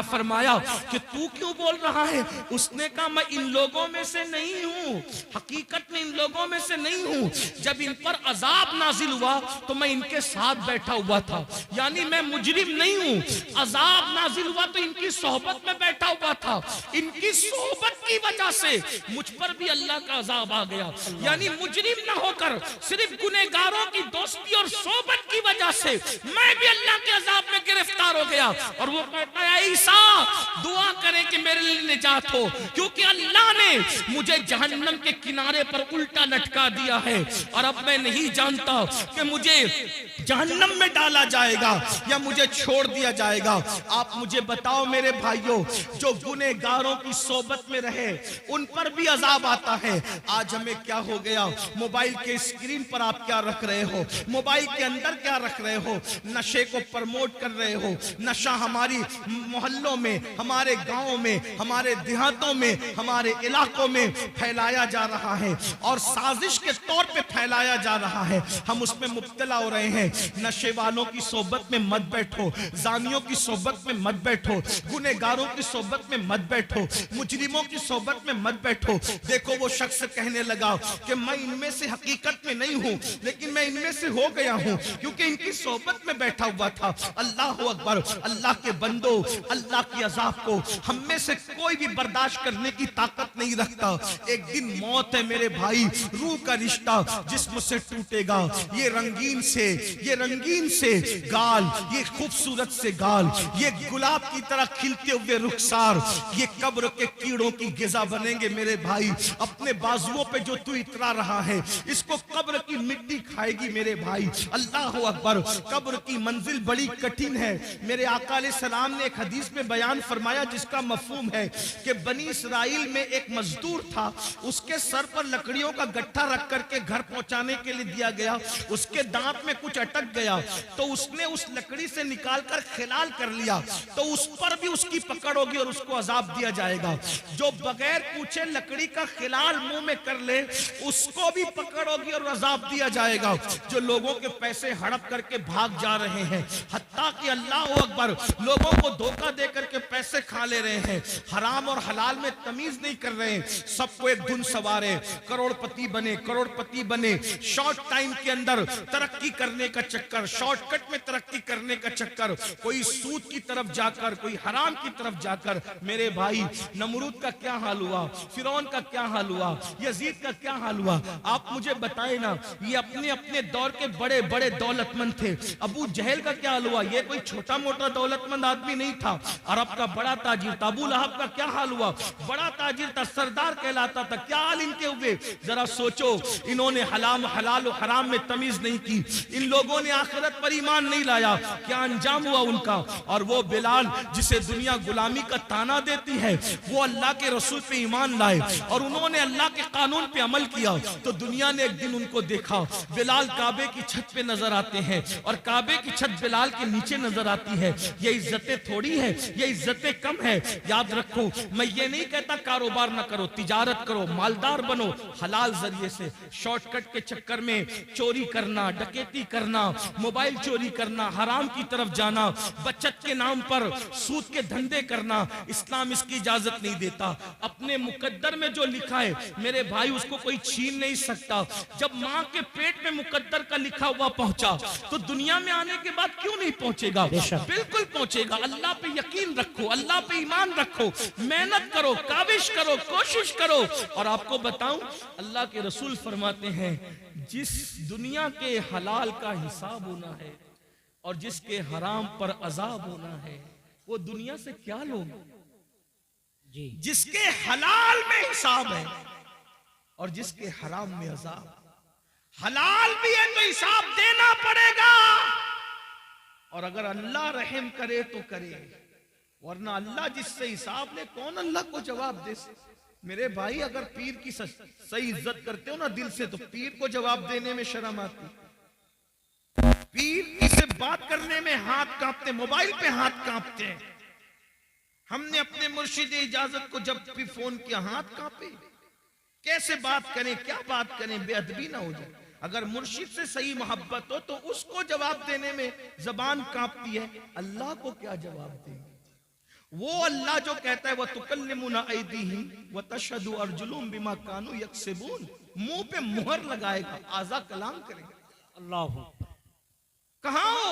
फरमाया कि तू क्यों बोल रहा है? उसने कहा मैं इन लोगों में से नहीं हूं, हकीकत में इन लोगों में से नहीं हूं। जब इन पर अजाब नाजिल हुआ तो मैं इनके साथ बैठा हुआ था, यानी मैं मुजरिम नहीं हूं। अजाब नाजिल हुआ तो इनकी सोहबत में बैठा हुआ था, इनकी सोहबत की वजह से मुझ पर भी अल्लाह का अजाब आ गया। यानी मुजरिम न होकर सिर्फ गुनहगारों की दोस्ती और सोहबत की वजह से मैं भी अल्लाह के अजाब में गिरफ्तार हो गया। और वो कहता है ईसा दुआ करें कि मेरे लिए निजात हो, क्योंकि अल्लाह ने मुझे जहन्नम के किनारे पर उल्टा लटका दिया है और अब मैं नहीं जानता कि मुझे जहन्नम में डाला जाएगा या मुझे छोड़ दिया जाएगा। आप मुझे बताओ मेरे भाइयों, जो गुनहगारों की सोबत में रहे उन पर भी अजाब आता है। आज हमें क्या हो गया? मोबाइल के स्क्रीन पर आप क्या रख रहे हो, मोबाइल के अंदर क्या रख रहे हो? नशे को प्रमोट कर रहे हो। नशा हमारी मोहल्लों में, हमारे गांवों में, हमारे देहातों में, हमारे इलाकों में फैलाया जा रहा है और साजिश के तौर पे फैलाया जा रहा है। हम उसमें मुब्तला हो रहे हैं। नशे वालों की सोबत में मत बैठो, जानियों की सोबत में मत बैठो, गुनहगारों की सोबत में मत बैठो, मुजरिमों की सोबत में मत बैठो। देखो वो शख्स कहने लगा कि मैं इनमें से हकीकत में नहीं हूं, लेकिन मैं इनमें से हो गया हूं क्योंकि इनकी सोबत में बैठा हुआ था। अल्लाह अकबर। अल्लाह के बंदो, अल्लाह की अजाब को हम में से कोई भी बर्दाश्त करने की ताकत नहीं रखता। एक दिन मौत है मेरे भाई, रूह का रिश्ता जिस्म से टूटेगा। ये रंगीन से गाल, ये खूबसूरत से गाल, ये गुलाब की तरह खिलते हुए रुखसार, ये कब्र के कीड़ों की गिजा बनेंगे मेरे भाई। अपने बाजुओं पे जो तू इतरा रहा है, इसको कब्र की मिट्टी खाएगी मेरे भाई। अल्लाह अकबर। कब्र की मंजिल बड़ी कठिन है। मेरे आका अलैहिस्सलाम ने एक हदीस में बयान फरमाया जिसका मफहूम है कि बनी इस्राइल में एक मजदूर था, उसके सर पर लकड़ियों का गट्ठा रख करके घर पहुंचाने के लिए दिया गया। उसके दांत में कुछ अटक गया तो उसने उस लकड़ी से निकालकर खिलाल कर लिया, तो उस पर भी उसकी पकड़ होगी और उसको अजाब दिया जाएगा। जो बगैर पूछे लकड़ी का खिलाल मुंह में कर ले, उसको भी पकड़ होगी और अजाब दिया जाएगा। जो लोगों के पैसे हड़प करके भाग जा रहे हैं, हत्ता कि अल्लाह अकबर, लोगों को धोखा दे करके पैसे खा ले रहे हैं, हराम और हलाल में तमीज नहीं कर रहे हैं, सबको एक धुन सवारे, करोड़पति बने, शॉर्ट टाइम के अंदर तरक्की करने का चक्कर, शॉर्टकट में तरक्की करने का चक्कर, कोई सूद की तरफ जाकर, कोई हराम की तरफ जाकर। मेरे भाई, नमरूद का क्या हाल हुआ, फिरौन का क्या हाल हुआ, यजीद का क्या हाल हुआ, आप मुझे बताए ना। ये अपने अपने दौर के बड़े बड़े दौलतमंद थे। अबू जहल का क्या हाल हुआ, ये कोई छोटा मोटा दौलतमंद आदमी नहीं था, अरब का बड़ा ताजिर था। अबू लहब का क्या हाल हुआ, बड़ा ताजिर था, सरदार कहलाता था। क्या हाल इनके हुए, जरा सोचो। इन्होंने हलाल और हराम में तमीज नहीं की, इन लोगों ने आखिरत पर ईमान नहीं लाया, क्या अंजाम हुआ उनका। और वो बिलाल जिसे दुनिया गुलामी का ताना देती है, वो अल्लाह के रसूल पे ईमान लाए और उन्होंने अल्लाह के कानून पे अमल किया, तो दुनिया ने एक दिन उनको देखा। बिलाल काबे की छत पे नजर आते हैं और काबे की छत बिलाल के नीचे नजर आती है। ये इज्जतें थोड़ी है, ये इज्जतें कम है। याद रखो, मैं ये नहीं कहता कारोबार ना करो, तिजारत करो, मालदार बनो हलाल जरिए से। शॉर्टकट के चक्कर में चोरी करना, डकैती करना, मोबाइल चोरी करना, हराम की तरफ जाना, बचत के नाम पर सूद के धंधे करना, इस्लाम इसकी इजाजत नहीं देता। अपने मुकद्दर में जो लिखा है मेरे भाई, उसको कोई छीन नहीं सकता। जब माँ के पेट में मुकद्दर का लिखा हुआ पहुंचा, तो दुनिया में आने के बाद क्यों नहीं पहुंचेगा? बिल्कुल पहुंचेगा। अल्लाह पे यकीन रखो, अल्लाह पे ईमान रखो, मेहनत करो, काविश करो, कोशिश करो। और आपको बताऊं, अल्लाह के रसूल फरमाते हैं, जिस दुनिया के हलाल का हिसाब होना है और जिसके हराम पर अजाब होना है, वो दुनिया से क्या लोग जी। जिसके हलाल में हिसाब है और जिसके हराम में अजाब। हलाल भी है तो हिसाब देना पड़ेगा, और अगर अल्लाह रहम करे तो करे, वरना अल्लाह जिससे हिसाब ले, कौन अल्लाह को जवाब दे। मेरे भाई, अगर पीर की सही इज्जत करते हो ना दिल से, तो पीर को जवाब देने में शर्म आती। पीर से बात करने में हाथ कांपते, मोबाइल पे हाथ कांपते हैं। हमने अपने मुर्शिद इजाजत को जब भी फोन किया, हाथ कांपे। कैसे बात करें, क्या बात करें, बेअदबी ना हो जाए। अगर मुर्शिद से सही मोहब्बत हो तो उसको जवाब देने में जबान कांपती है, अल्लाह को क्या जवाब देंगे? वो अल्लाह जो कहता है, वह तुकल्लिमुना ऐदीहिम व तशहदु अर्जुलुहुम बिमा कानू यक्सिबून, मुंह पे मुहर लगाएगा, आजा कलाम करेगा। अल्लाह कहां हो?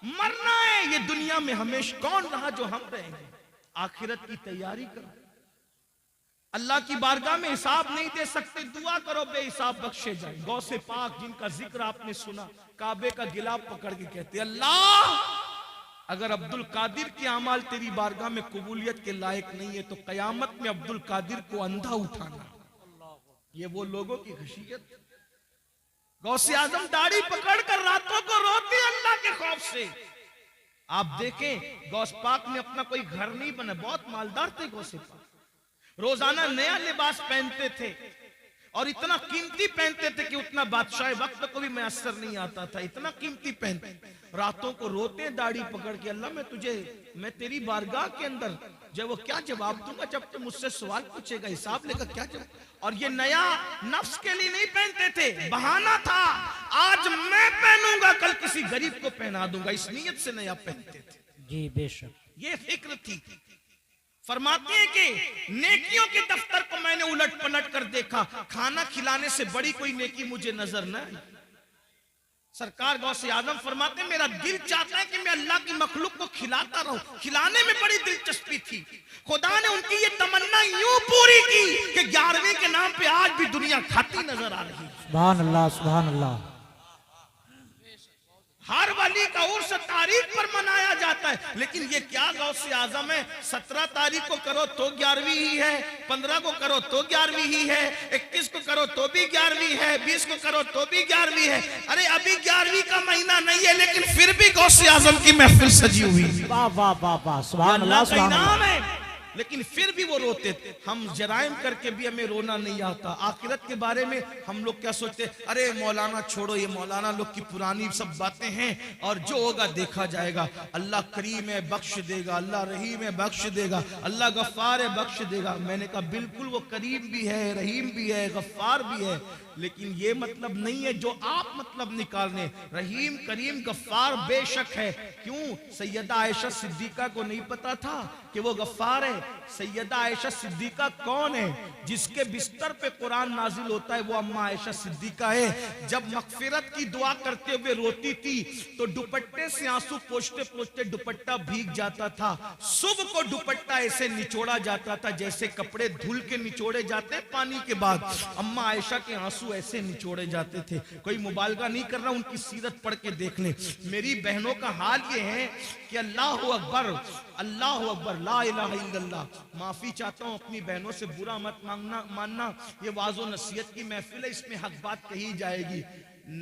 मरना है ये दुनिया में हमेशा। कौन रहा जो हम रहेंगे? आखिरत की तैयारी करो। अल्लाह की बारगाह में हिसाब नहीं दे सकते, दुआ करो बेहिसाब बख्शे जाए। गौसे पाक जिनका जिक्र आपने सुना, काबे का गिलाफ पकड़ के कहते, अल्लाह अगर अब्दुल कादिर के अमाल तेरी बारगाह में कबूलियत के लायक नहीं है, तो कयामत में अब्दुल कादिर को अंधा उठाना। ये वो लोगों की खशियत। गौसे आजम दाढ़ी पकड़कर रातों को रोते अल्लाह के खौफ से। आप देखें, गौस पाक ने अपना कोई घर नहीं बना, बहुत मालदार थे गौसे पाक, रोजाना नया लिबास पहनते थे और इतना कीमती पहनते थे कि उतना बादशाह वक्त को भी मैसर नहीं आता था, इतना कीमती पहनते। रातों को रोते दाढ़ी पकड़ के, अल्लाह मैं तेरी बारगाह के अंदर जब वो क्या जवाब दूंगा, जब तुम मुझसे सवाल पूछेगा, हिसाब लेकर क्या जवाब। और ये नया नफ्स के लिए नहीं पहनते थे, बहाना था, आज मैं पहनूंगा कल किसी गरीब को पहना दूंगा, इस नीयत से नया पहनते थे। जी बेशक, ये फिक्र थी। फरमाते हैं कि नेकियों के दफ्तर को मैंने उलट पलट कर देखा, खाना खिलाने से बड़ी कोई नेकी मुझे नजर न आई। सरकार गौसे आजम फरमाते मेरा दिल चाहता है कि मैं अल्लाह की मखलूक को खिलाता रहूं, खिलाने में बड़ी दिलचस्पी थी। खुदा ने उनकी ये तमन्ना यूं पूरी की कि 11वीं के नाम पे आज भी दुनिया खाती नजर आ रही है। सुभान अल्लाह, सुभान अल्लाह। हर वली का उर्स तारीख पर मनाया जाता है, लेकिन ये क्या गौसे आजम है, 17 तारीख को करो तो 11वीं ही है, 15 को करो तो 11वीं ही है, 21 को करो तो भी 11वीं है, 20 को करो तो भी 11वीं है। अरे अभी 11वीं का महीना नहीं है, लेकिन फिर भी गौसे आजम की महफिल सजी हुई। वाह वाह वाह वाह, सुभान अल्लाह, सुभान अल्लाह। है, लेकिन फिर भी वो रोते थे। हम जराइम करके भी हमें रोना नहीं आता। आखिरत के बारे में हम लोग क्या सोचते, अरे मौलाना छोड़ो, ये मौलाना लोग की पुरानी सब बातें हैं और जो होगा देखा जाएगा। अल्लाह करीम है बख्श देगा, अल्लाह रहीम है बख्श देगा, अल्लाह गफ्फार है बख्श देगा। मैंने कहा बिल्कुल वो करीम भी है, रहीम भी है, गफ्फार भी है, लेकिन ये मतलब नहीं है जो आप मतलब निकालने। रहीम करीम गफ्फार बेशक है। क्यों? सैयदा आयशा सिद्दीका को नहीं पता था कि वो गफ्फार है? सैयदा आयशा सिद्दीका कौन है? जिसके बिस्तर पे कुरान नाजिल होता है वो अम्मा आयशा सिद्दीका है। जब मगफिरत की दुआ करते हुए रोती थी तो दुपट्टे से आंसू पोंछते पोंछते दुपट्टा भीग जाता था। सुबह को दुपट्टा ऐसे निचोड़ा जाता था जैसे कपड़े धुल के निचोड़े जाते पानी के बाद। अम्मा आयशा के आंसू ऐसे निचोड़े जाते थे। कोई मुबालगा नहीं कर रहा, उनकी सीरत पढ़ के देख लें। मेरी बहनों का हाल ये है कि अल्लाह अकबर, अल्लाह अकबर, ला इलाहा इल्लल्लाह। माफी चाहता हूं, अपनी बहनों से बुरा मत मानना। ये वाज़ो नसीहत की महफिल है, इसमें हक बात कही जाएगी।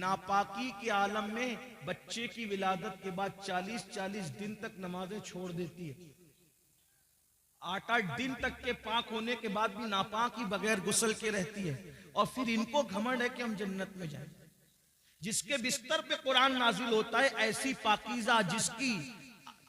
नापाकी के आलम में बच्चे की विलादत के बाद 40-40 दिन तक नमाजें छोड़ देती है। 8-8 दिन तक के पाक होने के बाद भी नापाक ही बगैर गुस्ल के रहती है। और फिर इनको घमंड है कि हम जन्नत में जाएंगे। जिसके बिस्तर पे कुरान नाजिल होता है, ऐसी पाकीज़ा जिसकी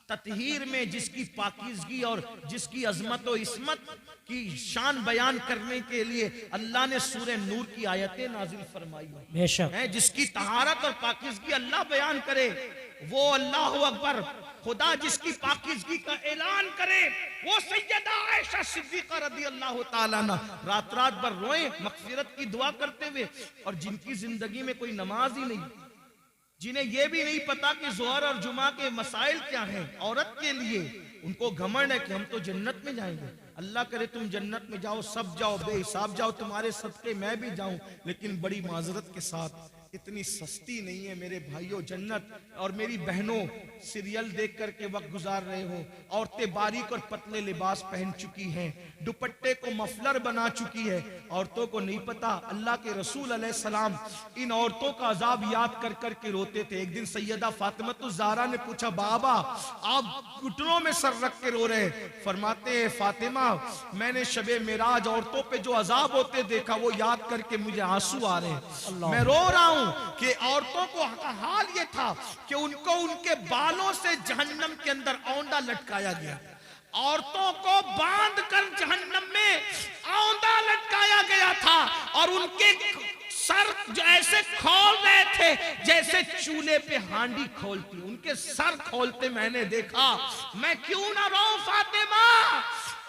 ततहीर में, जिसकी पाकीज़गी और जिसकी अजमत और इस्मत की शान बयान करने के लिए अल्लाह ने सूरह नूर की आयतें नाजिल फरमाई है। जिसकी तहारत और पाकीज़गी अल्लाह बयान करे, वो अल्लाह अकबर। खुदा जिसकी पाकीज़गी का ऐलान करे वो सैयदा आयशा सिद्दीका रज़ी अल्लाह ताला अन्हा रात रात भर रोए मग़फ़िरत की दुआ करते हुए। और जिनकी जिंदगी में कोई नमाज ही नहीं, जिन्हें यह भी नहीं पता कि ज़ोहर और जुमा के मसाइल क्या हैं औरत के लिए, उनको घमंड है कि हम तो जन्नत में जाएंगे। अल्लाह करे तुम जन्नत में जाओ, सब जाओ, बेहिसाब जाओ, तुम्हारे सदके मैं भी जाऊं, लेकिन बड़ी माजरत के साथ इतनी सस्ती नहीं है मेरे भाइयों जन्नत। और मेरी बहनों, सीरियल देख करके वक्त गुजार रहे हो, औरतें बारीक और पतले लिबास पहन चुकी हैं, दुपट्टे को मफलर बना चुकी है। औरतों को नहीं पता अल्लाह के रसूल अलैहिस्सलाम इन औरतों का अजाब याद कर कर के रोते थे। एक दिन सैयदा फातिमतुज़ ज़हरा ने पूछा, बाबा आप घुटनों में सर रख के रो रहे? फरमाते हैं, फातिमा मैंने शबे मेराज औरतों पे जो अजाब होते देखा वो याद करके मुझे आंसू आ रहे हैं। मैं रो रहा हूं कि औरतों को हाल ये था कि उनको उनके बालों से जहन्नम के अंदर औंधा लटकाया गया। औरतों को बांध कर जहन्नम में औंधा लटकाया गया था और उनके सर जो ऐसे खोल रहे थे जैसे चूल्हे पे हांडी खोलती, उनके सर खोलते मैंने देखा। मैं क्यों ना रोऊं फातिमा,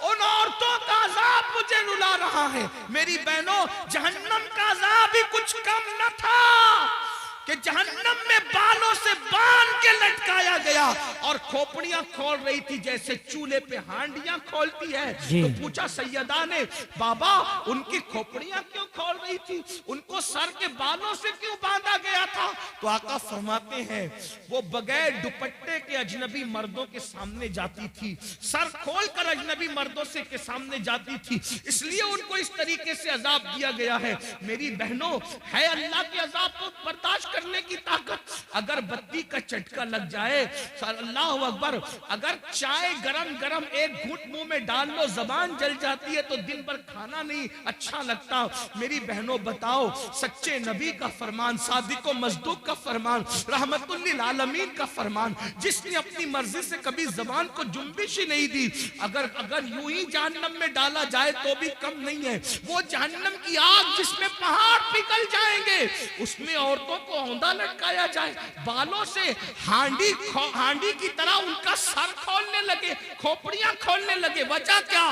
उन औरतों का अजाब मुझे रुला रहा है। मेरी बहनों, जहन्नम का अजाब भी कुछ कम न था कि जहन्नम में बालों से बांध के लटकाया गया और खोपड़ियां खोल रही थी जैसे चूल्हे पे हांडियां खोलती है। तो पूछा सैयदा ने, बाबा उनकी खोपड़ियां क्यों खोल रही थी, उनको सर के बालों से क्यों बांधा गया था? तो आका फरमाते हैं वो बगैर दुपट्टे के अजनबी मर्दों के सामने जाती थी, सर खोल कर अजनबी मर्दों से के सामने जाती थी, इसलिए उनको इस तरीके से अजाब दिया गया है। मेरी बहनों, है अल्लाह के अजाब को बर्दाश्त करने की ताकत। अगर बत्ती का झटका लग जाए, अल्लाह अकबर, अगर चाय गरम गरम एक घूंट मुंह में डाल लो जबान जल जाती है तो दिन भर खाना नहीं अच्छा लगता। मेरी बहनों बताओ, सच्चे नबी का फरमान, सादिक मजदूक का फरमान, रहमतुल लिल आलमीन का फरमान, जिसने अपनी मर्जी से कभी जबान को जुम्बिश ही नहीं दी, अगर यूं ही जहन्नम में डाला जाए तो भी कम नहीं है। वो जहन्नम की आग जिसमें पहाड़ पिघल जाएंगे, उसमें औरतों को औंधा लटकाया जाए, बालों से हांडी की तरह उनका सर खोलने लगे, खोपड़ियां खोलने लगे। वजह क्या?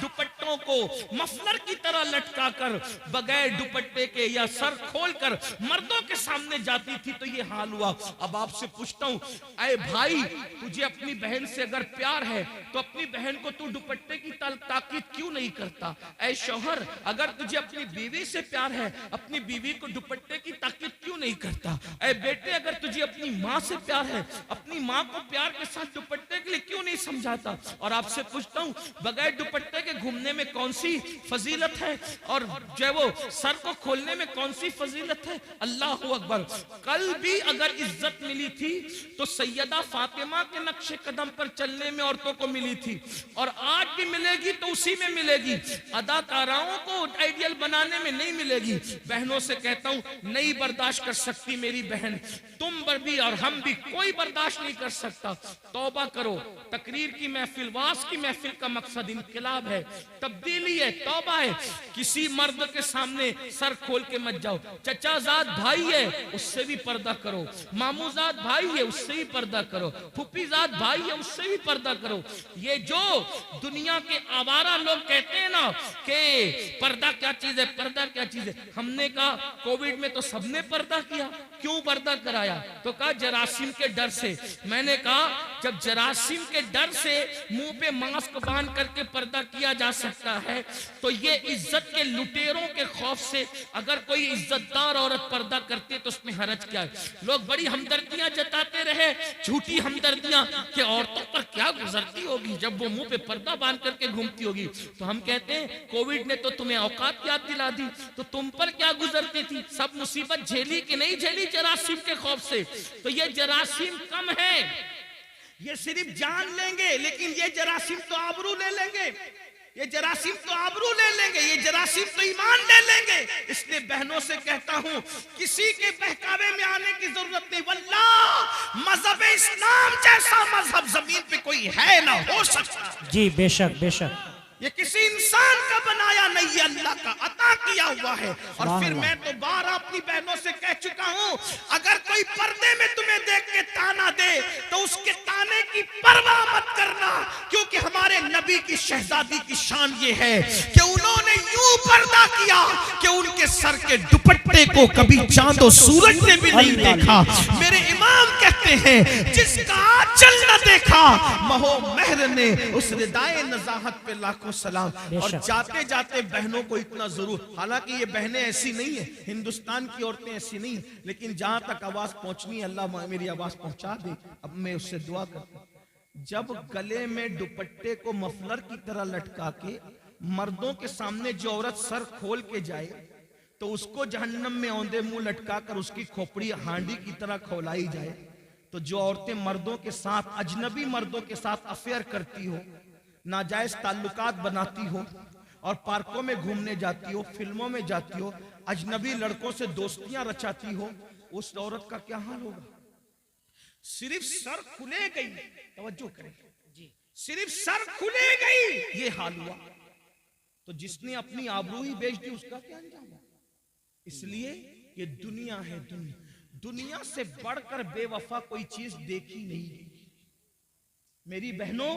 दुपट्टों को मफलर की तरह लटकाकर बगैर दुपट्टे के या सर खोलकर मर्दों के सामने जाती थी, तो ये हाल हुआ। अब आपसे पूछता हूं, ऐ भाई, तुझे अपनी बहन से अगर प्यार है तो अपनी बहन को तू दुपट्टे की ताकीद क्यों नहीं करता? ऐ शौहर, अगर तुझे अपनी बीवी से प्यार है, अपनी बीवी को दुपट्टे की ताकीद क्यों नहीं करता? ऐ बेटे, अगर तुझे अपनी माँ से प्यार है, अपनी माँ को प्यार के साथ दुपट्टे के लिए क्यों नहीं समझाता? और आपसे पूछता हूँ, बगैर दुपट्टे के घूमने में कौन सी फजीलत है, और जो है वो सर को खोलने में कौन सी फजीलत है? अल्लाह अकबर। कल भी अगर इज्जत मिली थी तो सैयदा फातिमा के नक्शे कदम पर चलने में औरतों को मिली थी, और आज भी मिलेगी तो उसी में मिलेगी। अदाकाराओं को आइडियल बनाने में नहीं मिलेगी। बहनों से कहता हूं, नहीं बर्दाश्त कर सकती मेरी बहन, तुम पर भी और हम भी, कोई बर्दाश्त नहीं कर सकता। तौबा करो। तकरीर की महफिल, वास की महफिल का मकसद इनकलाब है, तब्दीली है, तौबा है। किसी मर्द के सामने सर खोल के मत जाओ। चचाजाद भाई है, उससे भी पर्दा करो। मामूजाद भाई है, उससे भी पर्दा करो। फुफीजाद भाई है, उससे भी पर्दा करो। ये जो दुनिया के आवारा लोग कहते हैं ना कि पर्दा क्या चीज है, पर्दा क्या चीज है, हमने कहा कोविड में तो सबने पर्दा किया। क्यों पर्दा कराया? तो कहा जरासीम के डर से। मैंने कहा जब जरासीम के डर से मुंह पे मास्क बांध करके पर्दा किया जा सकता है, तो ये इज्जत के लुटेरों के खौफ से अगर कोई इज्जतदार औरत पर्दा करती है तो उसमें हरज क्या है? लोग बड़ी हमदर्दियां जताते रहे, झूठी हमदर्दियां, कि औरतों पर क्या गुजरती होगी जब वो मुंह पे पर्दा बांध करके घूमती होगी। तो हम कहते हैं कोविड ने तो तुम्हें औकात याद दिला दी, तो तुम पर क्या गुजरती थी? सब मुसीबत झेली कि नहीं झेली जरासीम के खौफ से? तो ये जरासीम कम है, ये सिर्फ जान लेंगे, लेकिन ये जरासीम तो आबरू ले लेंगे, ये जरासीम तो आबरू ले लेंगे, ये जरासीम तो ईमान ले लेंगे। इसलिए बहनों से कहता हूं, किसी के बहकावे में आने की जरूरत नहीं। वल्लाह मजहब इस्लाम जैसा मजहब जमीन पे कोई है ना हो सकता। जी बेशक बेशक। ये किसी इंसान का बनाया नहीं, ये अल्लाह का अता किया हुआ है। और फिर मैं तो बार अपनी बहनों से कह चुका हूं, अगर कोई पर्दे में तुम्हें देख के ताना दे तो उसके ताने की परवाह मत करना, क्योंकि हमारे नबी की शहजादी की शान ये है कि उन्होंने यूं पर्दा किया कि उनके सर के दुपट्टे को कभी चांद और सूरज ने भी नहीं देखा। मेरे इमाम कहते हैं, जिसका आंचल न देखा महो महर ने, उस रिदाए नजाहत पे लाखों सलाम। और जाते जाते बहनों को इतना जरूर, हालांकि ये बहनें ऐसी नहीं है, हिंदुस्तान की औरतें ऐसी नहीं है, लेकिन जहां तक आवाज पहुंचनी है अल्लाह मेरी आवाज पहुंचा दे। अब मैं उससे दुआ करता हूं, जब गले में दुपट्टे को मफलर की तरह लटका के मर्दों के सामने जो औरत सर खोल के जाए तो उसको जहन्नम में औंधे मुंह लटका कर उसकी खोपड़ी हांडी की तरह खोलाई जाए, तो जो औरतें मर्दों के साथ, अजनबी मर्दों के साथ अफेयर करती हो, नाजायज ताल्लुकात बनाती हो और पार्कों में घूमने जाती हो, फिल्मों में जाती हो, अजनबी लड़कों से दोस्तियां रचाती हो, उस औरत का क्या हाल होगा? सिर्फ सर खुले गई, तवज्जो करें जी, सिर्फ सर खुले गई ये हाल हुआ, तो जिसने अपनी आबरू ही बेच दी उसका क्या अंजाम होगा? इसलिए ये दुनिया है, दुनिया से बढ़कर बेवफा कोई चीज देखी नहीं गई। मेरी बहनों,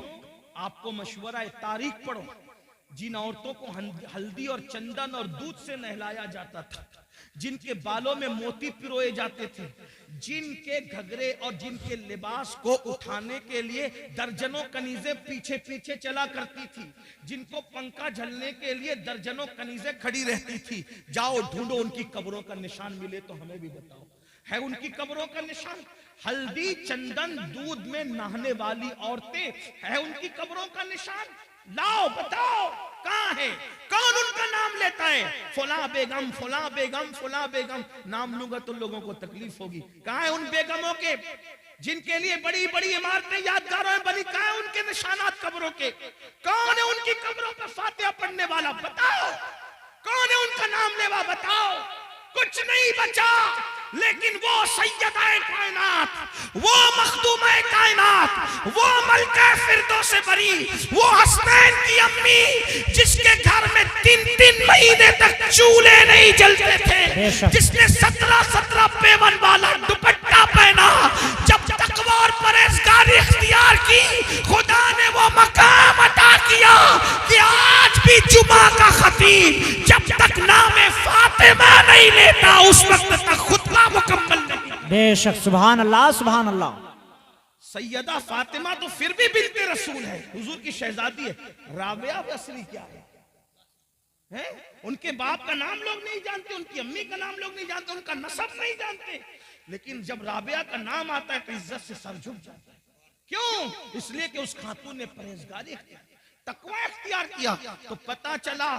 आपको मशवरा है, तारीख पढ़ो। जिन औरतों को हल्दी और चंदन और दूध से नहलाया जाता था, जिनके बालों में मोती पिरोए जाते थे, जिनके घगरे और जिनके लिबास को उठाने के लिए दर्जनों कनीजें पीछे पीछे चला करती थी, जिनको पंखा झलने के लिए दर्जनों कनीजें खड़ी रहती थी, जाओ ढूंढो उनकी कब्रों का निशान, मिले तो हमें भी बताओ, है उनकी कब्रों का निशान? हल्दी चंदन दूध में नहाने वाली औरतें, है उनकी कब्रों का निशान? लाओ बताओ कहां है? कौन उनका नाम लेता है? फला बेगम, फला बेगम, फला बेगम। नाम लूंगा तो लोगों को तकलीफ होगी। कहां है उन बेगमों के जिनके लिए बड़ी बड़ी इमारतें यादगारों में बनी? कहां है उनके निशानात कब्रों के? कौन है उनकी कब्रों पर फातिहा पढ़ने वाला? बताओ कौन है उनका नाम लेवा? बताओ। कुछ नहीं बचा, लेकिन वो सैयदाए कायनात, वो मखदूमे कायनात, वो मलका फिरदौस बरी, वो हसनैन की की अम्मी जिसके घर में 3-3 महीने तक चूल्हे नहीं जलते थे, जिसने 17-17 पेवन वाला दुपट्टा पहना, जब तकवा और परहेजगारी इख्तियार की, खुदा ने वो मकाम अता किया कि आज भी जुमा का खतीब जब तक नामे फातिमा नहीं लेता उस वक्त तक खुतबा मुकम्मल नहीं। बेशक, सुभान अल्लाह, सुभान अल्लाह। सैयदा फातिमा तो फिर भी बिन्ते रसूल है, हुजूर की शहजादी है। राबिया असली क्या है? उनके बाप का नाम लोग नहीं जानते, उनकी अम्मी का नाम लोग नहीं जानते, उनका नसब नहीं जानते, लेकिन जब राबिया का नाम आता है तो इज्जत से सर झुक जाता है। क्यों? इसलिए कि उस खातून ने परहेजगारी तकवा इख्तियार किया। तो पता चला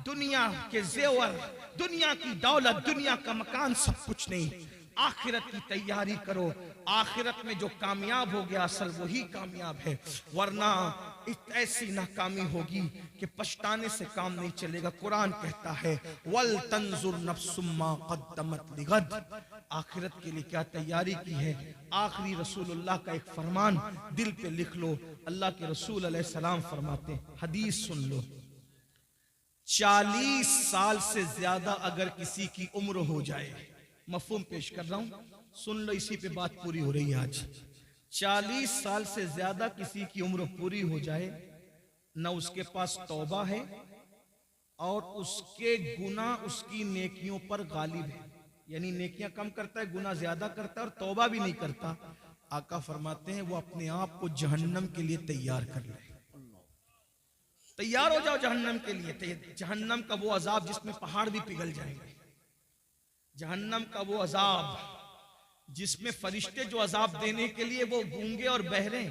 दुनिया के जेवर, दुनिया की दौलत, दुनिया का मकान सब कुछ नहीं, आखिरत की तैयारी करो। आखिरत में जो कामयाब हो गया असल वही कामयाब है, वरना ऐसी नाकामी होगी कि पछताने से काम नहीं चलेगा। कुरान कहता है वल तंजुर नफ्सुम्मा क़द्दमत लिगद, आखिरत के लिए क्या तैयारी की है। आखिरी रसूलुल्लाह का एक फरमान दिल पे लिख लो। अल्लाह के रसूल अलैहिस्सलाम फरमाते, हदीस सुन लो, 40 साल से ज्यादा अगर किसी की उम्र हो जाए, मफहूम पेश कर रहा हूं, सुन लो, इसी पे बात पूरी हो रही है आज। 40 साल से ज्यादा किसी की उम्र पूरी हो जाए, न उसके पास तौबा है और उसके गुनाह उसकी नेकियों पर गालिब है, यानी नेकियां कम करता है, गुनाह ज्यादा करता है और तौबा भी नहीं करता। आका फरमाते हैं वो अपने आप को जहन्नम के लिए तैयार कर ले। तैयार हो जाओ जहन्नम के लिए। जहन्नम का वो अजाब जिसमें पहाड़ भी पिघल जाएंगे, जहन्नम का वो अजाब जिसमें फरिश्ते जो अजाब देने के लिए वो गूंगे और बहरे,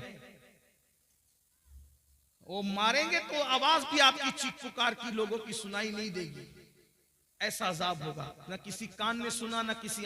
वो मारेंगे तो आवाज भी आपकी चीख पुकार की लोगों की सुनाई नहीं देगी। ऐसा अजाब होगा, ना किसी कान ने सुना, ना किसी